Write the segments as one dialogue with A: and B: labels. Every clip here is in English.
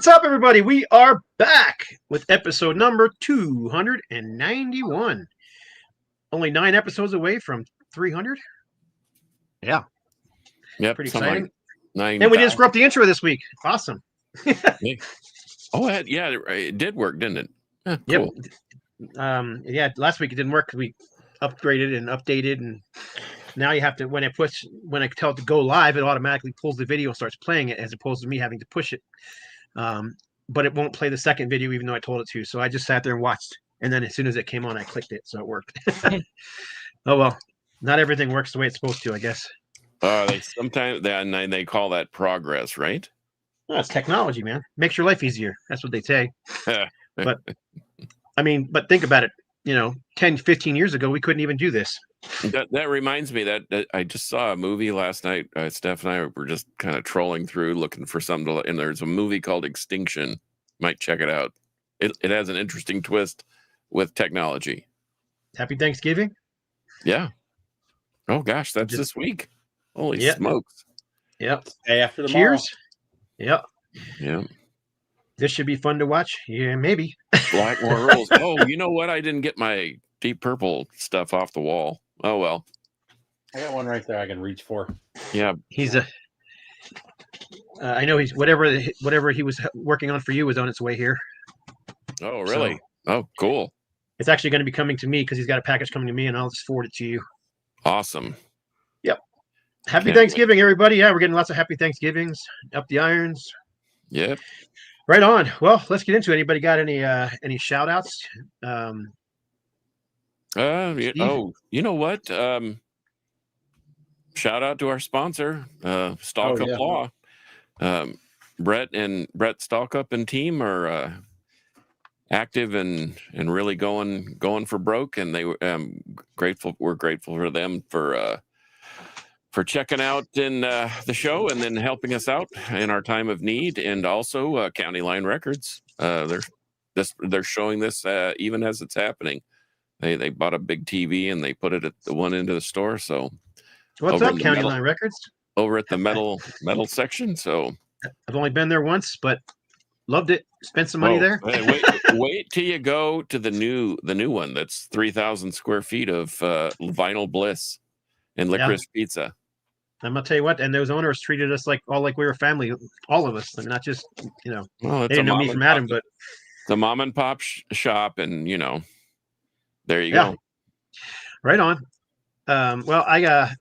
A: What's up, everybody? We are back with episode number 291. Only 9 episodes away from 300. Yeah.
B: Yep.
A: Pretty exciting.
B: Like 9,
A: and we didn't screw up the intro this week. Awesome.
B: Oh, yeah, it did work, didn't it? Cool.
A: Yeah, last week it didn't work because we upgraded and updated, and now you have to, when I tell it to go live, it automatically pulls the video and starts playing it, as opposed to me having to push it. But it won't play the second video, even though I told it to. So I just sat there and watched, and then as soon as it came on, I clicked it, so it worked. Oh well, not everything works the way it's supposed to, I guess.
B: Sometimes they call that progress, right?
A: Well, it's technology, man. Makes your life easier. That's what they say. But think about it. 10, 15 years ago, we couldn't even do this.
B: That reminds me that I just saw a movie last night. Steph and I were just kind of trolling through looking for something and there's a movie called Extinction. Might check it out. It has an interesting twist with technology.
A: Happy Thanksgiving.
B: Yeah. Oh gosh, that's this week. Holy smokes.
A: Yep.
C: Day after tomorrow.
A: Cheers. Yep.
B: Yeah.
A: This should be fun to watch. Yeah, maybe.
B: Blackmore Rules. Oh, you know what? I didn't get my Deep Purple stuff off the wall. Oh well.
C: I got one right there I can reach for.
B: Yeah.
A: I know he's whatever he was working on for you was on its way here.
B: Oh, really? Oh, cool.
A: It's actually going to be coming to me because he's got a package coming to me, and I'll just forward it to you.
B: Awesome.
A: Yep. Happy Thanksgiving, everybody. Yeah, we're getting lots of happy Thanksgivings. Up the irons.
B: Yep.
A: Right on. Well, let's get into it. Anybody got any shout outs?
B: You know what? Shout out to our sponsor, Stalkup Law. Brett Stalkup and team are active and really going for broke, and they we're grateful for them for checking out in the show and then helping us out in our time of need. And also County Line Records, they're showing this even as it's happening. They bought a big TV and they put it at the one end of the store. So
A: what's up, County Line Records?
B: Over at the metal section. So
A: I've only been there once, but loved it. Spent some money there.
B: Wait till you go to the new one. That's 3,000 square feet of Vinyl Bliss and Licorice Pizza.
A: I'm gonna tell you what, and those owners treated us like we were family, all of us, and not just
B: Well,
A: they didn't know me from Adam, but
B: the mom and pop shop, and there you go.
A: Right on. Well, I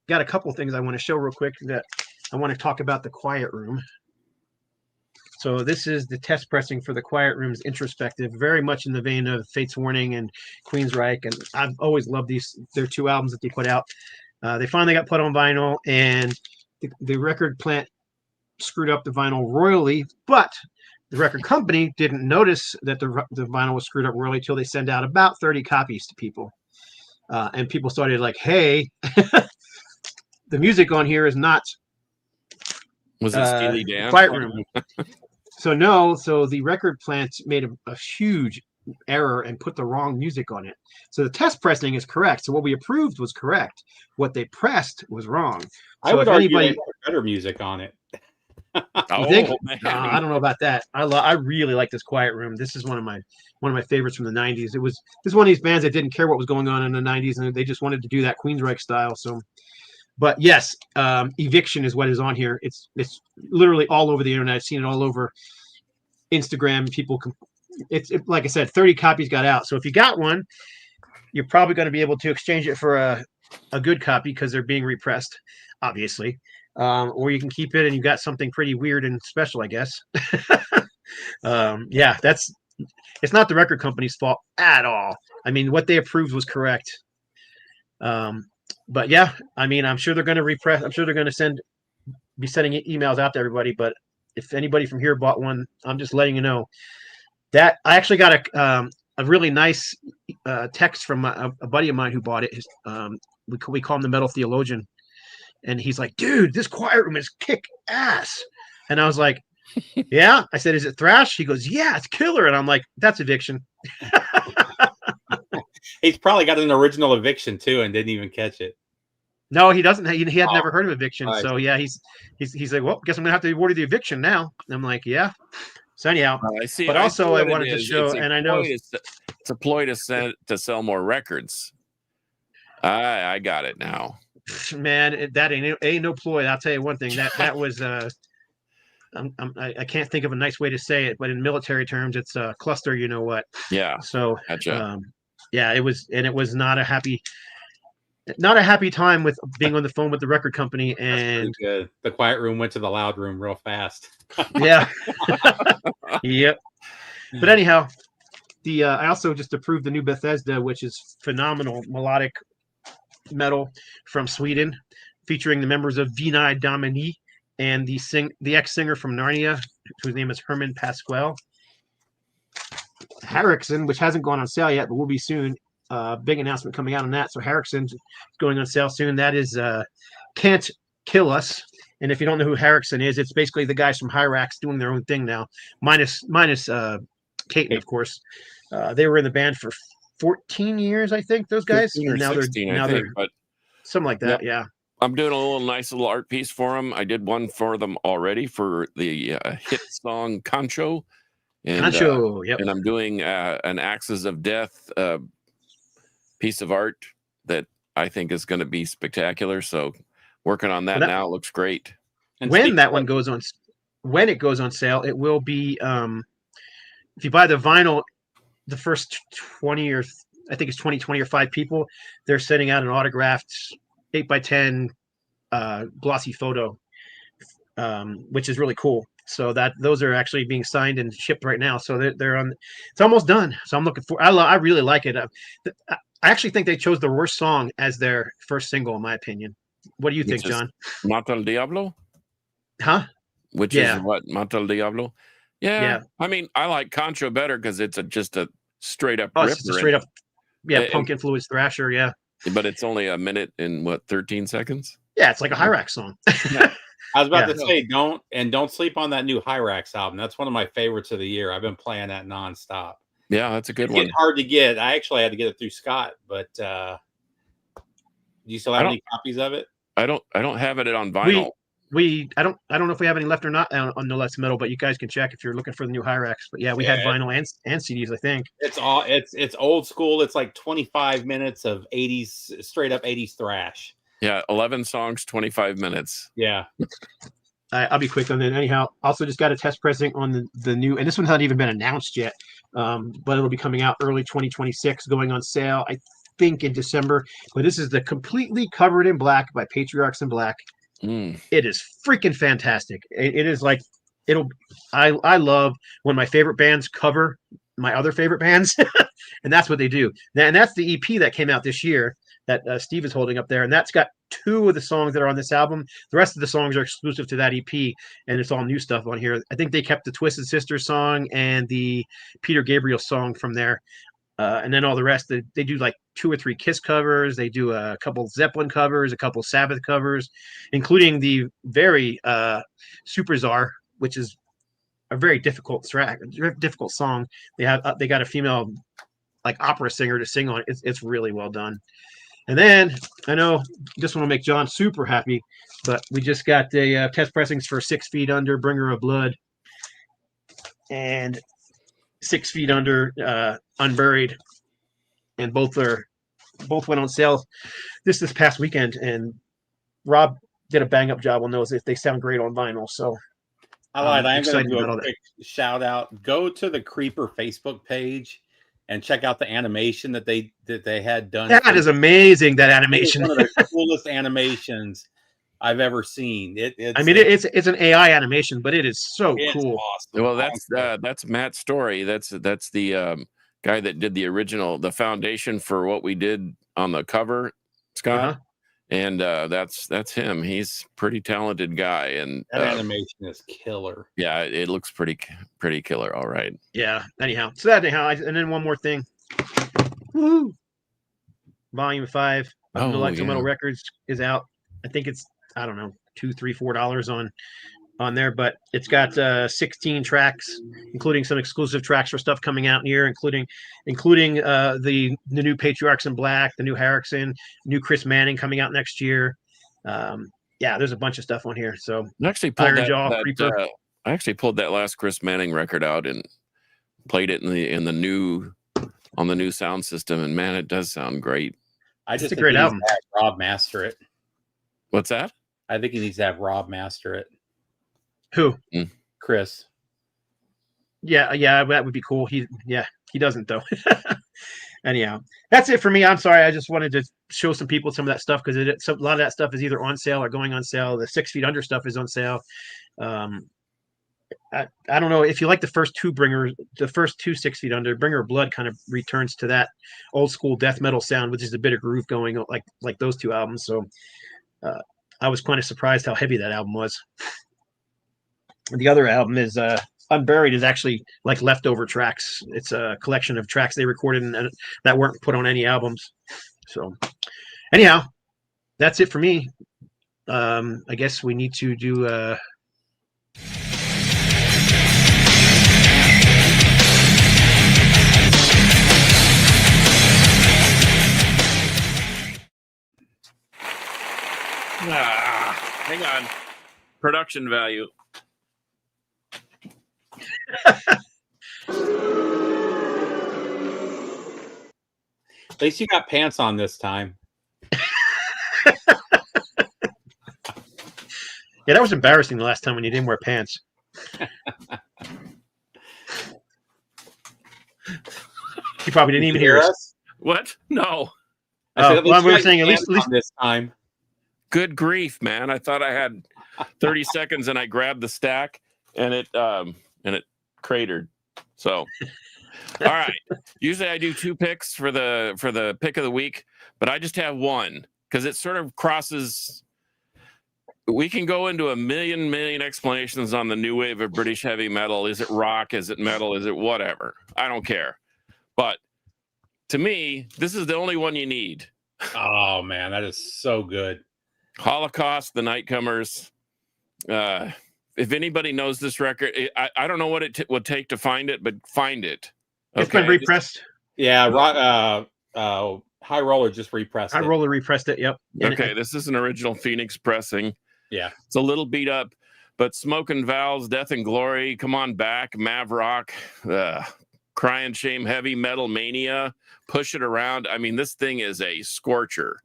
A: got a couple of things I want to show real quick that I want to talk about the Quiet Room. So this is the test pressing for the Quiet Room's Introspective, very much in the vein of Fates Warning and Queensryche, and I've always loved their 2 albums that they put out. They finally got put on vinyl, and the record plant screwed up the vinyl royally, but the record company didn't notice that the vinyl was screwed up royally until they sent out about 30 copies to people. And people started like, hey, the music on here is not
B: Was it Steely Dan?
A: Quiet Room. So the record plant made a huge error and put the wrong music on it. So the test pressing is correct. So what we approved was correct. What they pressed was wrong. So
C: I would argue they put better music on it.
A: You think? I don't know about that. I really like this Quiet Room. This is one of my favorites from the 90s. This is one of these bands that didn't care what was going on in the 90s, and they just wanted to do that Queensryche style. So, but yes, Eviction is what is on here. It's literally all over the internet. I've seen it all over Instagram. People like I said, 30 copies got out. So if you got one, you're probably going to be able to exchange it for a good copy because they're being repressed, obviously. Or you can keep it and you got something pretty weird and special, I guess. It's not the record company's fault at all. I mean, what they approved was correct. But yeah, I mean, I'm sure they're going to repress. I'm sure they're going to be sending emails out to everybody. But if anybody from here bought one, I'm just letting you know that I actually got a really nice text from a buddy of mine who bought it. We call him the Metal Theologian. And he's like, dude, this Quiet Room is kick ass. And I was like, yeah. I said, is it thrash? He goes, yeah, it's killer. And I'm like, that's Eviction.
C: He's probably got an original Eviction too and didn't even catch it.
A: No, he doesn't. He had never heard of Eviction. So yeah, he's like, well, guess I'm gonna have to order the Eviction now. And I'm like, yeah. So anyhow,
B: I see.
A: but
B: I
A: also
B: see
A: I
B: what it
A: wanted to
B: is.
A: show,
B: It's a
A: and I know,
B: it's a ploy to sell more records. I got it now.
A: man, that ain't no ploy. I'll tell you one thing. That was I can't think of a nice way to say it, but in military terms, it's a cluster. You know what?
B: Yeah.
A: So
B: Gotcha.
A: yeah, it was not a happy time with being on the phone with the record company.
C: That's pretty
A: And
C: good. The quiet room went to the loud room real fast.
A: yeah, yep. But anyhow, the I also just approved the new Bethesda, which is phenomenal melodic metal from Sweden, featuring the members of Vinay Damani and the ex-singer from Narnia, whose name is Herman Pasquale. Harrison, which hasn't gone on sale yet, but will be soon. Big announcement coming out on that. So Harrison's going on sale soon. That is Can't Kill Us. And if you don't know who Harrison is, it's basically the guys from Hyrax doing their own thing now, minus Caton, of course. They were in the band for 14 years, I think, those guys.
B: 15 or
A: And now
B: 16,
A: they're
B: I think, but
A: something like that. Yeah.
B: I'm doing a nice little art piece for them. I did one for them already for the hit song Concho. And,
A: Concho, yep.
B: And I'm doing an Axes of Death piece of art that I think is going to be spectacular. So working on that now. Looks great.
C: And
A: when it goes on sale, it will be if you buy the vinyl, the first 20 or I think it's 25 people, they're sending out an autographed 8x10 glossy photo, which is really cool. So those are actually being signed and shipped right now. So they're on. It's almost done. So I'm looking for. I really like it. I actually think they chose the worst song as their first single, in my opinion. What do you think, John?
B: Mata el Diablo?
A: Huh?
B: Which is what? Mata el Diablo? Yeah. I mean, I like Concho better because it's just a straight up.
A: Oh, it's just a straight up. Yeah, punk influenced thrasher. Yeah.
B: But it's only a minute and 13 seconds?
A: Yeah, it's like a Hyrax song.
C: Yeah. I was about to say, don't sleep on that new Hyrax album. That's one of my favorites of the year. I've been playing that nonstop.
B: Yeah, that's a good one.
C: It's hard to get. I actually had to get it through Scott, but do you still have any copies of it?
B: I don't have it on vinyl.
A: I don't know if we have any left or not on No Less Metal, but you guys can check if you're looking for the new Hyrax. But yeah, we had vinyl and CDs, I think.
C: It's old school. It's like 25 minutes of 80s, straight up 80s thrash.
A: Yeah,
B: 11 songs, 25 minutes.
C: Yeah.
A: I'll be quick on that. Anyhow, also just got a test pressing on the new, and this one's not even been announced yet, but it'll be coming out early 2026, going on sale, I think, in December. But this is the Completely Covered in Black by Patriarchs in Black. It is freaking fantastic. It is like I love when my favorite bands cover my other favorite bands, and that's what they do. And that's the EP that came out this year that Steve is holding up there, and that's got 2 of the songs that are on this album. The rest of the songs are exclusive to that EP, and it's all new stuff on here. I think they kept the Twisted Sister song and the Peter Gabriel song from there. And then all the rest, they do like 2 or 3 Kiss covers. They do a couple Zeppelin covers, a couple Sabbath covers, including the very Super Czar, which is a very difficult song. They got a female like opera singer to sing on it. It's really well done. And then I know this one will make John super happy, but we just got the test pressings for 6 Feet Under, Bringer of Blood, and 6 Feet Under, Unburied, and both went on sale this past weekend. And Rob did a bang up job on those. They sound great on vinyl. So
C: I lied. I'm going to do a quick shout out. Go to the Creeper Facebook page and check out the animation that they had done.
A: That is amazing. That animation,
C: one of the coolest animations I've ever seen.
A: It's an AI animation, but it is so cool.
B: Awesome. Well, that's Matt's story. That's the guy that did the original, the foundation for what we did on the cover, Scott. And that's him. He's a pretty talented guy, and
C: that animation is killer.
B: Yeah, it looks pretty killer. All right.
A: Yeah. Anyhow, and then one more thing. Woo! Volume 5 of Electro Metal Records is out. I think it's $2, $3, $4 on there, but it's got 16 tracks, including some exclusive tracks for stuff coming out here, including the new Patriarchs in Black, the new Harrison, new Chris Manning coming out next year. There's a bunch of stuff on here. So
B: I actually pulled I actually pulled that last Chris Manning record out and played it on the new sound system, and man, it does sound great.
C: I just think a great album. Have Rob master it.
B: What's that?
C: I think he needs to have Rob master it.
A: Who?
C: Chris.
A: Yeah, that would be cool. He doesn't though. Anyhow, that's it for me. I'm sorry. I just wanted to show some people some of that stuff because a lot of that stuff is either on sale or going on sale. The 6 Feet Under stuff is on sale. I don't know if you like the first two 6 Feet Under. Bringer of Blood kind of returns to that old school death metal sound, which is a bit of groove going like those two albums. So I was kind of surprised how heavy that album was. The other album is Unburied, is actually like leftover tracks. It's a collection of tracks they recorded and that weren't put on any albums. So anyhow, that's it for me. I guess we need to do
B: hang on. Production value.
C: At least you got pants on this time.
A: Yeah, that was embarrassing the last time when you didn't wear pants. You probably didn't even hear us.
B: What? No.
A: Well, we were saying at least
C: this time.
B: Good grief, man! I thought I had 30 seconds, and I grabbed the stack, and it cratered. So, all right. Usually I do 2 picks for the pick of the week, but I just have one because it sort of crosses. We can go into a million explanations on the new wave of British heavy metal. Is it rock? Is it metal? Is it whatever? I don't care. But to me, this is the only one you need.
C: Oh man, that is so good.
B: Holocaust, The Nightcomers. If anybody knows this record, I don't know what it would take to find it, but find it.
A: Okay. It's been repressed.
C: Yeah, High Roller just repressed
A: it. High Roller repressed it, yep.
B: Okay, this is an original Phoenix pressing.
C: Yeah.
B: It's a little beat up, but Smoke and Valves, Death and Glory, Come On Back, Mavrock, Cry and Shame, Heavy Metal Mania, Push It Around. I mean, this thing is a scorcher.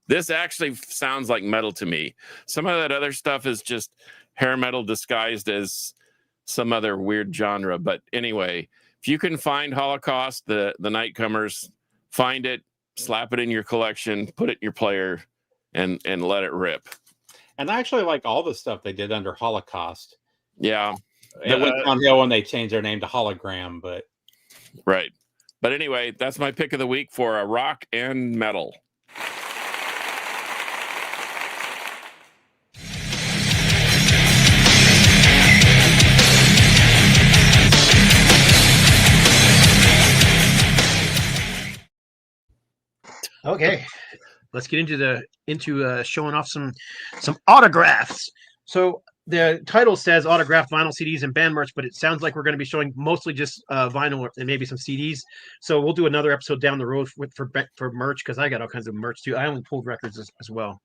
B: This actually sounds like metal to me. Some of that other stuff is just hair metal disguised as some other weird genre. But anyway, if you can find Holocaust, the Nightcomers, find it, slap it in your collection, put it in your player, and let it rip.
C: And I actually like all the stuff they did under Holocaust.
B: Yeah.
C: It went downhill when they changed their name to Hologram, but
B: right. But anyway, that's my pick of the week for a rock and metal.
A: Okay, let's get into showing off some autographs. So the title says autographed vinyl CDs and band merch, but it sounds like we're going to be showing mostly just vinyl and maybe some CDs. So we'll do another episode down the road for merch because I got all kinds of merch too. I only pulled records as well.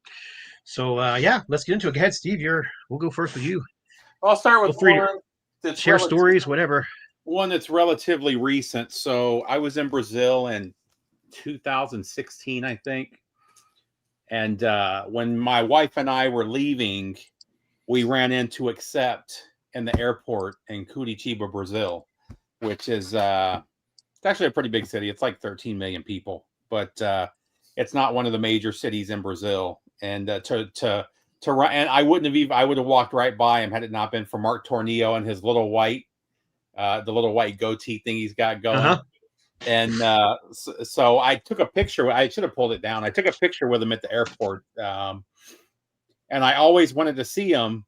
A: So yeah, let's get into it. Go ahead, Steve. We'll go first with you.
C: I'll start with one
A: that's share stories, whatever.
C: One that's relatively recent. So I was in Brazil in 2016, I think. And when my wife and I were leaving, we ran into Accept in the airport in Curitiba, Brazil, which is it's actually a pretty big city. It's like 13 million people, but it's not one of the major cities in Brazil. And to run, and I would have walked right by him had it not been for Mark Tornillo and his little white goatee thing he's got going.
A: Uh-huh.
C: And so I took a picture. I should have pulled it down. I took a picture with him at the airport. And I always wanted to see him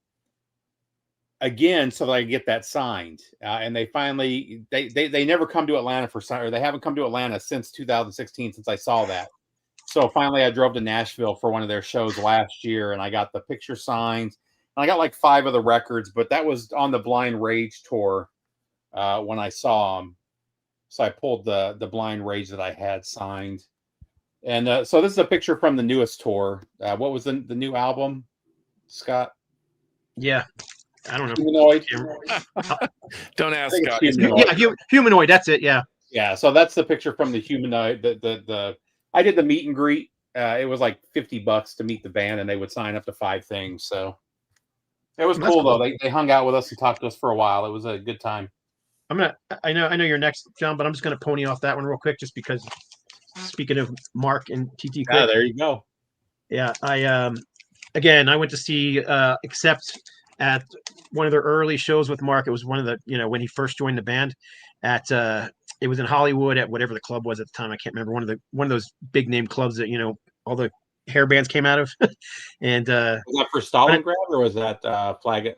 C: again so that I could get that signed. And they finally, they never come to Atlanta or they haven't come to Atlanta since 2016, since I saw that. So finally I drove to Nashville for one of their shows last year and I got the picture signed. And I got like 5 of the records, but that was on the Blind Rage tour when I saw him. So I pulled the Blind Rage that I had signed. And so this is a picture from the newest tour. What was the new album, Scott?
A: Yeah. I don't know.
C: Humanoid.
B: Don't ask
C: I think
B: God.
C: it's humanoid.
A: Yeah, humanoid. That's it. Yeah.
C: Yeah, so that's the picture from the humanoid. I did the meet and greet. It was like $50 to meet the band, and they would sign up to 5 things. So it was
A: That's
C: cool,
A: cool.
C: though. They hung out with us and talked to us for a while. It was a good time.
A: I know you're next, John, but I'm just gonna pony off that one real quick, just because. Speaking of Mark and TT Quick,
C: There you go.
A: yeah, again, I went to see Accept at one of their early shows with Mark. It was one of the, when he first joined the band at it was in Hollywood at whatever the club was at the time. I can't remember, one of those big name clubs that all the hair bands came out of. And
C: was that for Stalingrad or was that Flag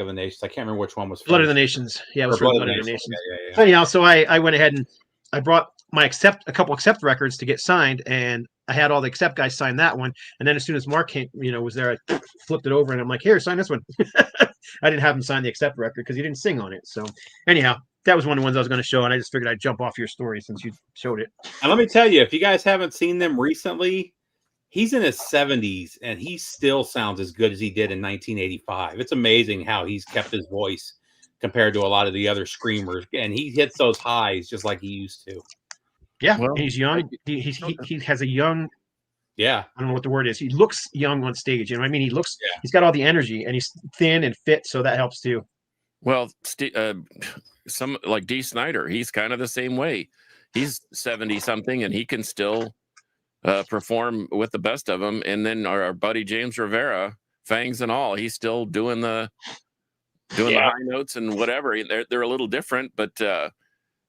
C: of the Nations? I can't remember which one was.
A: Blood of the Nations. Yeah, it was for Blood of the Nations.
C: Yeah.
A: So anyhow, so I went ahead and I brought my a couple Accept records to get signed, and I had all the Accept guys sign that one. And then as soon as Mark came, was there, I flipped it over and I'm like, here, sign this one. I didn't have him sign the Accept record because he didn't sing on it. So anyhow, that was one of the ones I was going to show, and I just figured I'd jump off your story since you showed it.
C: And let me tell you, if you guys haven't seen them recently, he's in his 70s and he still sounds as good as he did in 1985. It's amazing how he's kept his voice compared to a lot of the other screamers, and he hits those highs just like he used to.
A: Yeah, well, he's young. He has a young.
C: Yeah,
A: I don't know what the word is. He looks young on stage. You know what I mean? He's got all the energy, and he's thin and fit, so that helps too.
B: Well, some like Dee Snider, he's kind of the same way. He's 70 something, and he can still perform with the best of them. And then our buddy James Rivera, fangs and all, he's still doing the high notes and whatever. They're a little different, but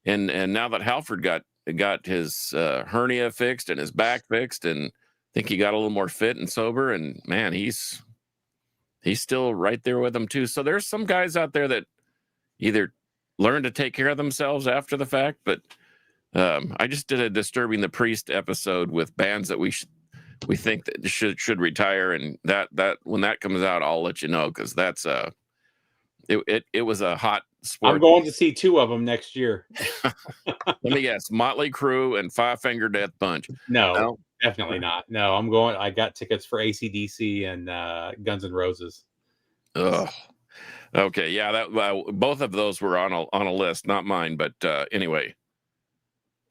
B: and now that Halford got his hernia fixed and his back fixed, and I think he got a little more fit and sober, and man, he's still right there with them too. So there's some guys out there that either learn to take care of themselves after the fact, but I just did a Disturbing the Priest episode with bands that we think that should retire, and that when that comes out, I'll let you know, because that's it was a hot sport.
C: I'm going to see 2 of them next year.
B: Let me guess: Motley Crue and Five Finger Death Punch.
C: No, definitely not. No, I'm going. I got tickets for AC/DC and Guns N' Roses.
B: Ugh. Okay, yeah, that both of those were on a list, not mine, but anyway.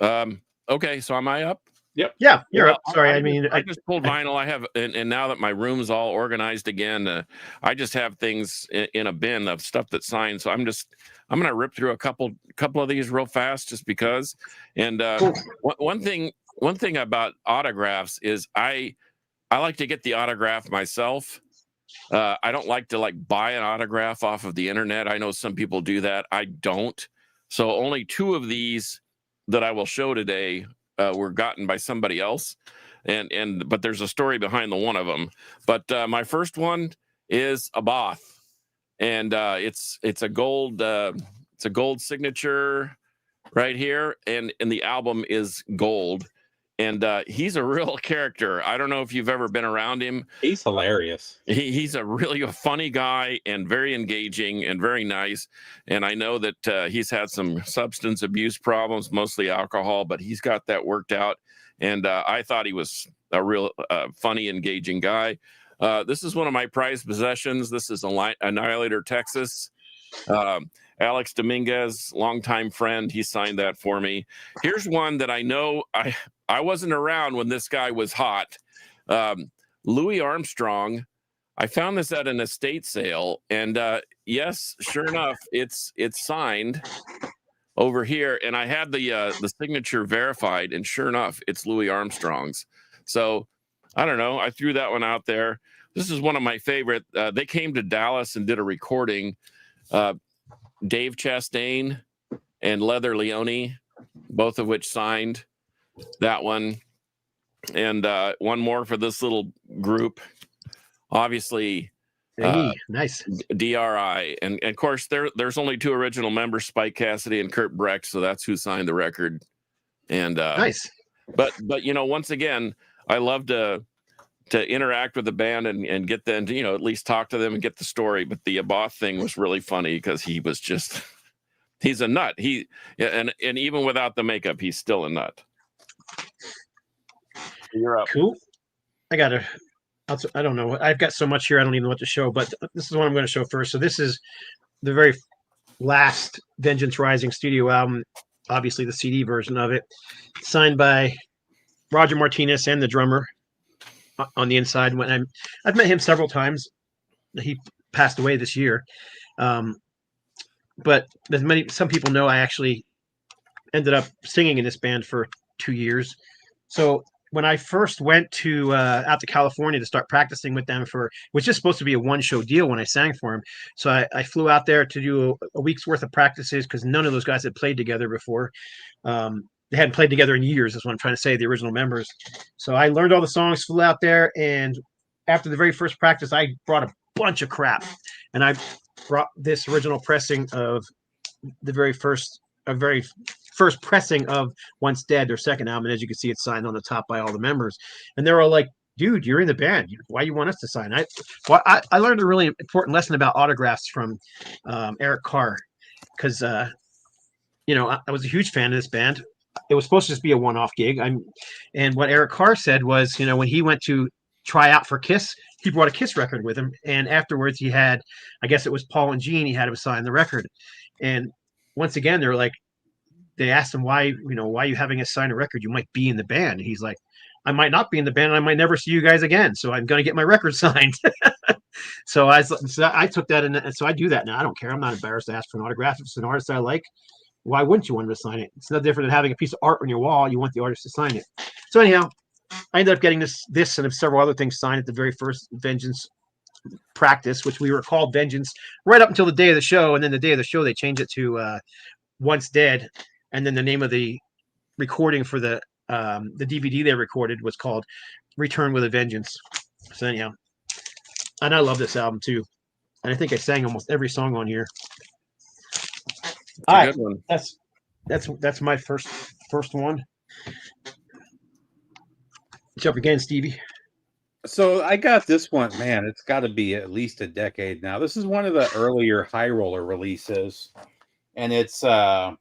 B: Okay, so am I up?
C: Yep.
A: Yeah, you're up. Sorry,
B: I just pulled vinyl. I have, and now that my room's all organized again, I just have things in a bin of stuff that's signed. So I'm gonna rip through a couple of these real fast, just because. And
A: cool.
B: one thing about autographs is I like to get the autograph myself. I don't like to buy an autograph off of the internet. I know some people do that. I don't. So only 2 of these that I will show today were gotten by somebody else, but there's a story behind the one of them. But my first one is a Both, and it's a gold signature right here, and the album is gold. And he's a real character. I don't know if you've ever been around him.
C: He's hilarious.
B: He's a really funny guy and very engaging and very nice. And I know that he's had some substance abuse problems, mostly alcohol, but he's got that worked out. And I thought he was a real funny, engaging guy. This is one of my prized possessions. This is Annihilator, Texas. Alex Dominguez, longtime friend, he signed that for me. Here's one that I know I wasn't around when this guy was hot. Louis Armstrong. I found this at an estate sale, and yes, sure enough, it's signed over here, and I had the signature verified, and sure enough, it's Louis Armstrong's. So I don't know. I threw that one out there. This is one of my favorite. They came to Dallas and did a recording. Dave Chastain and Leather Leone, both of which signed that one. And one more for this little group. Obviously,
A: nice.
B: DRI. And of course, there's only 2 original members, Spike Cassidy and Kurt Brecht, so that's who signed the record. And
A: nice.
B: But once again, I love to interact with the band and get them to, at least talk to them and get the story. But the Both thing was really funny because he was just, he's a nut. And even without the makeup, he's still a nut. You're up.
A: Cool. I got a I don't know. I've got so much here. I don't even know what to show, but this is what I'm going to show first. So this is the very last Vengeance Rising studio album, obviously the CD version of it, signed by Roger Martinez and the drummer on the inside. When I've met him several times. He passed away this year. But as some people know, I actually ended up singing in this band for 2 years. So when I first went to out to California to start practicing with them it was just supposed to be a one-show deal when I sang for him. So I flew out there to do a week's worth of practices because none of those guys had played together before. They hadn't played together in years, is what I'm trying to say, the original members. So I learned all the songs, flew out there, and after the very first practice, I brought a bunch of crap. And I brought this original pressing of the very first pressing of Once Dead, their second album. And as you can see, it's signed on the top by all the members. And they're all like, dude, you're in the band. Why you want us to sign? I learned a really important lesson about autographs from Eric Carr because, I was a huge fan of this band. It was supposed to just be a one-off gig. And what Eric Carr said was, when he went to try out for Kiss, he brought a Kiss record with him. And afterwards he had, I guess it was Paul and Gene, he had him sign the record. And once again, they asked him why are you having us sign a record? You might be in the band. And he's like, I might not be in the band. And I might never see you guys again. So I'm going to get my record signed. So I took that. And so I do that now. I don't care. I'm not embarrassed to ask for an autograph. If it's an artist I like, why wouldn't you want him to sign it? It's no different than having a piece of art on your wall. You want the artist to sign it. So anyhow, I ended up getting this and several other things signed at the very first Vengeance practice, which we were called Vengeance right up until the day of the show. And then the day of the show, they changed it to Once Dead. And then the name of the recording for the DVD they recorded was called Return with a Vengeance. So anyhow, and I love this album too. And I think I sang almost every song on here. All right, good one. That's my first one. Jump again, Stevie.
C: So I got this one, man. It's got to be at least a decade now. This is one of the earlier High Roller releases, and it's Strapato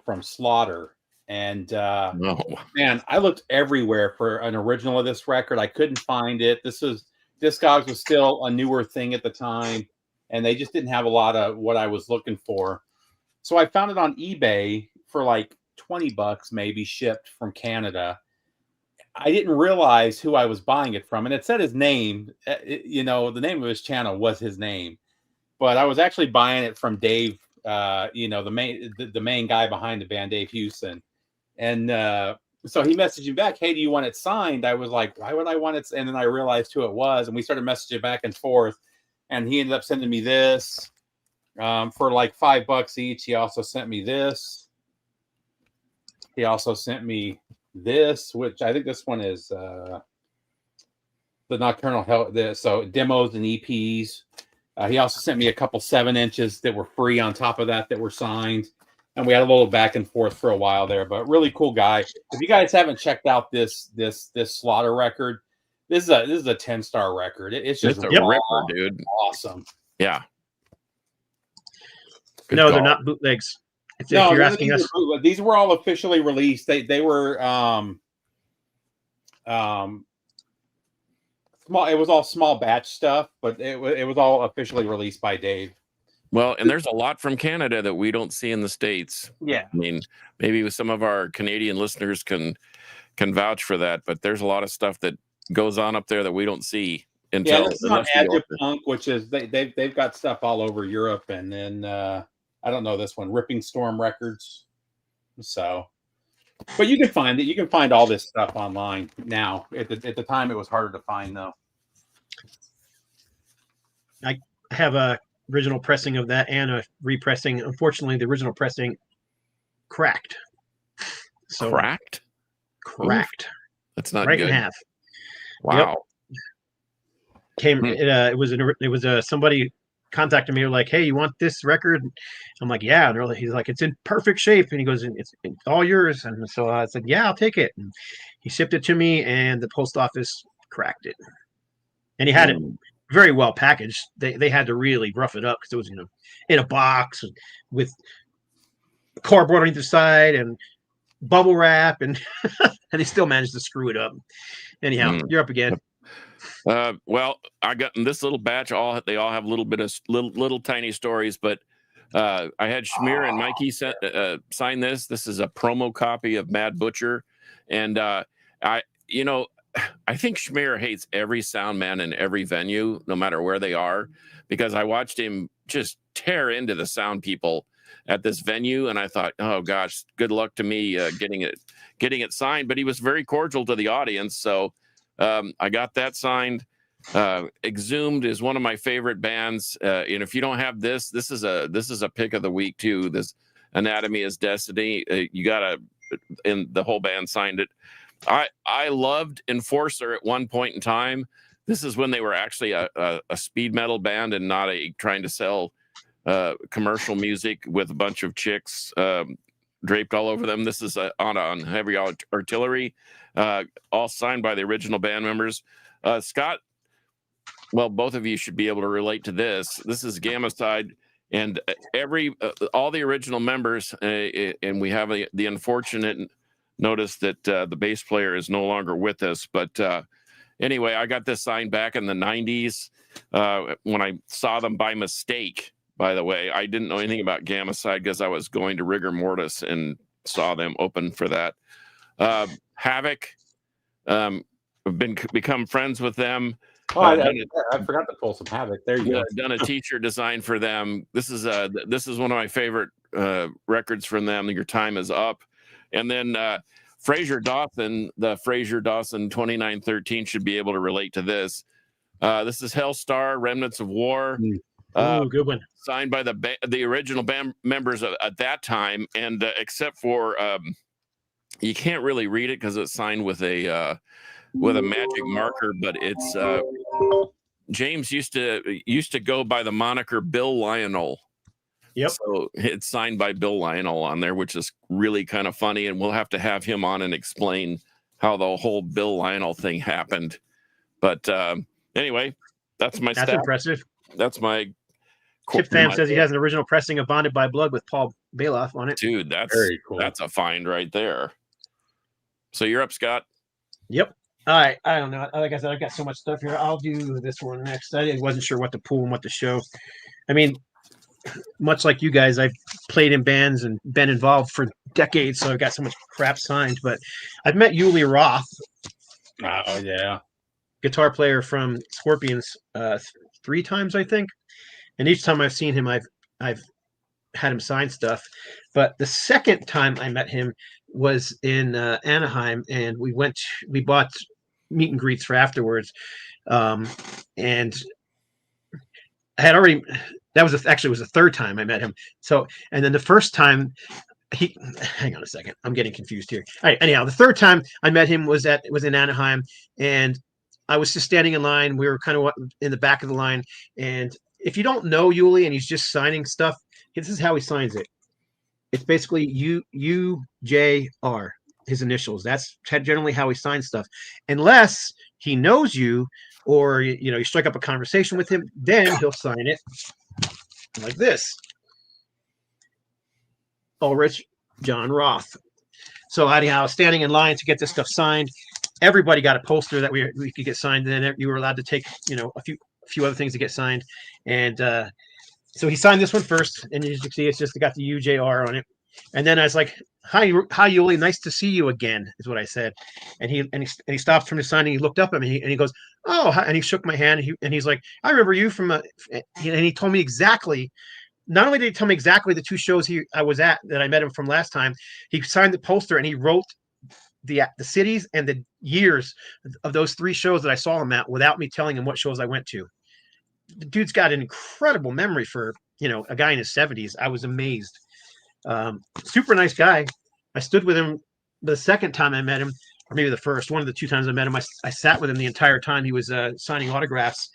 C: from Slaughter. And man, I looked everywhere for an original of this record. I couldn't find it. Discogs was still a newer thing at the time, and they just didn't have a lot of what I was looking for. So I found it on eBay for like $20 maybe, shipped from Canada. I didn't realize who I was buying it from, and it said his name. The name of his channel was his name, but I was actually buying it from Dave. The main guy behind the band, Dave Houston, and so he messaged me back, "Hey, do you want it signed?" I was like, "Why would I want it?" And then I realized who it was, and we started messaging back and forth. And he ended up sending me this for like $5 each. He also sent me this. He also sent me this, which I think this one is the Nocturnal Hell. So demos and EPs. He also sent me a couple 7-inches that were free on top of that were signed. And we had a little back and forth for a while there, but really cool guy. If you guys haven't checked out this Slaughter record, this is a 10-star record. It's just
B: a ripper, dude.
C: Awesome.
B: Yeah.
A: Good call. They're not bootlegs. If you're asking us,
C: these were all officially released. They were small. It was all small batch stuff, but it was all officially released by Dave.
B: Well, and there's a lot from Canada that we don't see in the States.
C: Yeah.
B: I mean, maybe some of our Canadian listeners can vouch for that, but there's a lot of stuff that goes on up there that we don't see until
C: this is on Agipunk, which is they've got stuff all over Europe, and then I don't know this one, Ripping Storm Records. So, but you can find it. You can find all this stuff online now. At the time, it was harder to find though.
A: I have a original pressing of that and a repressing. Unfortunately, the original pressing cracked. So
B: cracked.
A: Oof.
B: That's not
A: right
B: good.
A: in half.
B: Wow.
A: Yep. It was somebody contacted me like, "Hey, you want this record?" I'm like, "Yeah." And he's like, "It's in perfect shape," and he goes, "It's all yours." And so I said, "Yeah, I'll take it." And he shipped it to me, and the post office cracked it, and he had it very well packaged. They had to really rough it up because it was in a box with cardboard on either side and bubble wrap, and and they still managed to screw it up. Anyhow, you're up again.
B: Well, I got in this little batch. They all have a little bit of little tiny stories, but I had Schmier and Mikey sign this. This is a promo copy of Mad Butcher, and I think Schmier hates every sound man in every venue, no matter where they are, because I watched him just tear into the sound people at this venue, and I thought, oh gosh, good luck to me getting it signed. But he was very cordial to the audience, so I got that signed. Exhumed is one of my favorite bands, and if you don't have this is a pick of the week too. This Anatomy is Destiny. You gotta, and the whole band signed it. I loved Enforcer at one point in time. This is when they were actually a speed metal band and not trying to sell commercial music with a bunch of chicks draped all over them. This is on Heavy Artillery, all signed by the original band members. Scott, well, both of you should be able to relate to this. This is Gamacide, and all the original members, and we have the unfortunate notice that the bass player is no longer with us. But anyway, I got this signed back in the 90s when I saw them by mistake. By the way, I didn't know anything about Gamacide because I was going to Rigor Mortis and saw them open for that. Havoc, I've become friends with them.
C: Oh, I forgot to pull some Havoc. There you go.
B: Done a t-shirt design for them. This is one of my favorite records from them. Your Time Is Up. And then Fraser Dawson, the Fraser Dawson 2913 should be able to relate to this. This is Hellstar, Remnants of War.
A: Good one.
B: Signed by the original band members at that time, and except for you can't really read it because it's signed with a magic marker, but it's James used to go by the moniker Bill Lionel.
A: Yep.
B: So it's signed by Bill Lionel on there, which is really kind of funny, and we'll have to have him on and explain how the whole Bill Lionel thing happened. But anyway, that's my
A: That's
B: staff.
A: impressive.
B: That's my
A: Tip Fam says he has an original pressing of Bonded by Blood with Paul Bailoff on it.
B: Dude, that's
C: very cool.
B: That's a find right there. So you're up, Scott.
A: Yep. All right. I don't know. Like I said, I've got so much stuff here. I'll do this one next. I wasn't sure what to pull and what to show. I mean, much like you guys, I've played in bands and been involved for decades, so I've got so much crap signed. But I've met Uli Roth.
C: Oh, yeah.
A: Guitar player from Scorpions 3 times, I think. And each time I've seen him, I've had him sign stuff. But the second time I met him was in Anaheim, and we bought meet and greets for afterwards. And I had already, that was actually was the third time I met him. So, and then the first time hang on a second, I'm getting confused here. All right, anyhow, the third time I met him was in Anaheim, and I was just standing in line. We were kind of in the back of the line, and if you don't know Uli and he's just signing stuff, this is how he signs it. It's basically UJR, his initials. That's generally how he signs stuff. Unless he knows you, or you strike up a conversation with him, then he'll sign it like this. Ulrich John Roth. So anyhow, standing in line to get this stuff signed, everybody got a poster that we could get signed, and then you were allowed to take a few other things to get signed. And so he signed this one first, and as you can see, it's just got the UJR on it. And then I was like, hi Uli, nice to see you again, is what I said. And he stopped from the signing. He looked up at me and he goes, oh, and he shook my hand, and he's like, I remember you from and he told me exactly. Not only did he tell me exactly the 2 shows I was at that I met him from last time, he signed the poster and he wrote the cities and the years of those 3 shows that I saw him at without me telling him what shows I went to. The dude's got an incredible memory for a guy in his 70s. I was amazed. Super nice guy. I stood with him the second time I met him, or maybe the first. One of the 2 times I met him, I sat with him the entire time he was signing autographs.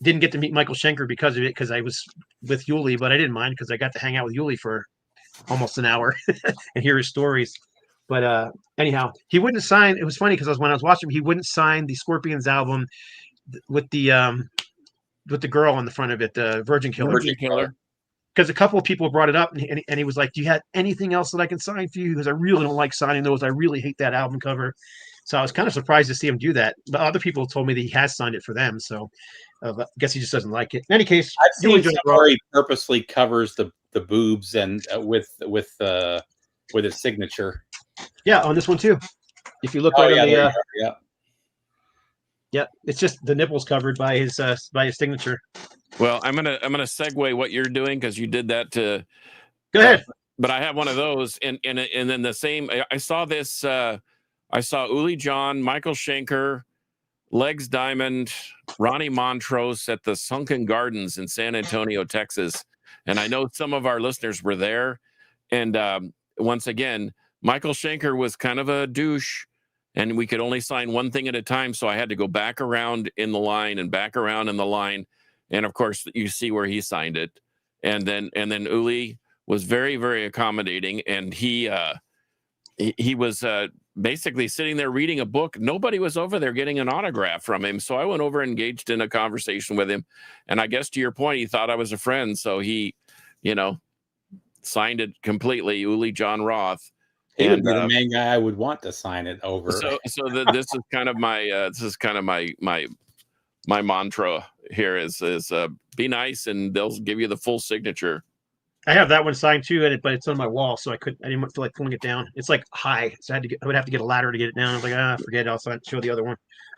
A: Didn't get to meet Michael Schenker because of it, because I was with Uli, but I didn't mind because I got to hang out with Uli for almost an hour and hear his stories. But anyhow, he wouldn't sign. It was funny because when I was watching him, he wouldn't sign the Scorpions album with the girl on the front of it, the Virgin Killer.
B: Virgin Killer.
A: Because a couple of people brought it up, and he was like, do you have anything else that I can sign for you? Because I really don't like signing those. I really hate that album cover. So I was kind of surprised to see him do that. But other people told me that he has signed it for them. So but I guess he just doesn't like it. In any case,
C: I've seen
A: John
C: where he purposely covers the boobs and with his signature.
A: Yeah, on this one too. If you look
C: Oh,
A: right on the
C: yeah.
A: yeah, it's just the nipples covered by his signature.
B: Well, I'm gonna segue what you're doing because you did that to.
A: Go ahead.
B: But I have one of those, and then the same. I saw this. I saw Uli John, Michael Schenker, Legs Diamond, Ronnie Montrose at the Sunken Gardens in San Antonio, Texas, and I know some of our listeners were there. And once again, Michael Schenker was kind of a douche, and we could only sign one thing at a time, so I had to go back around in the line and back around in the line, and of course, you see where he signed it, and then Uli was very, very accommodating, and he was basically sitting there reading a book. Nobody was over there getting an autograph from him, so I went over and engaged in a conversation with him, and I guess to your point, he thought I was a friend, so he, signed it completely. Uli John Roth.
C: He would be the main guy I would want to sign it over.
B: This is kind of my my mantra here is be nice and they'll give you the full signature.
A: I have that one signed too, but it's on my wall, so I didn't feel like pulling it down. It's like high, so I would have to get a ladder to get it down. I was like, forget it. I'll show the other one.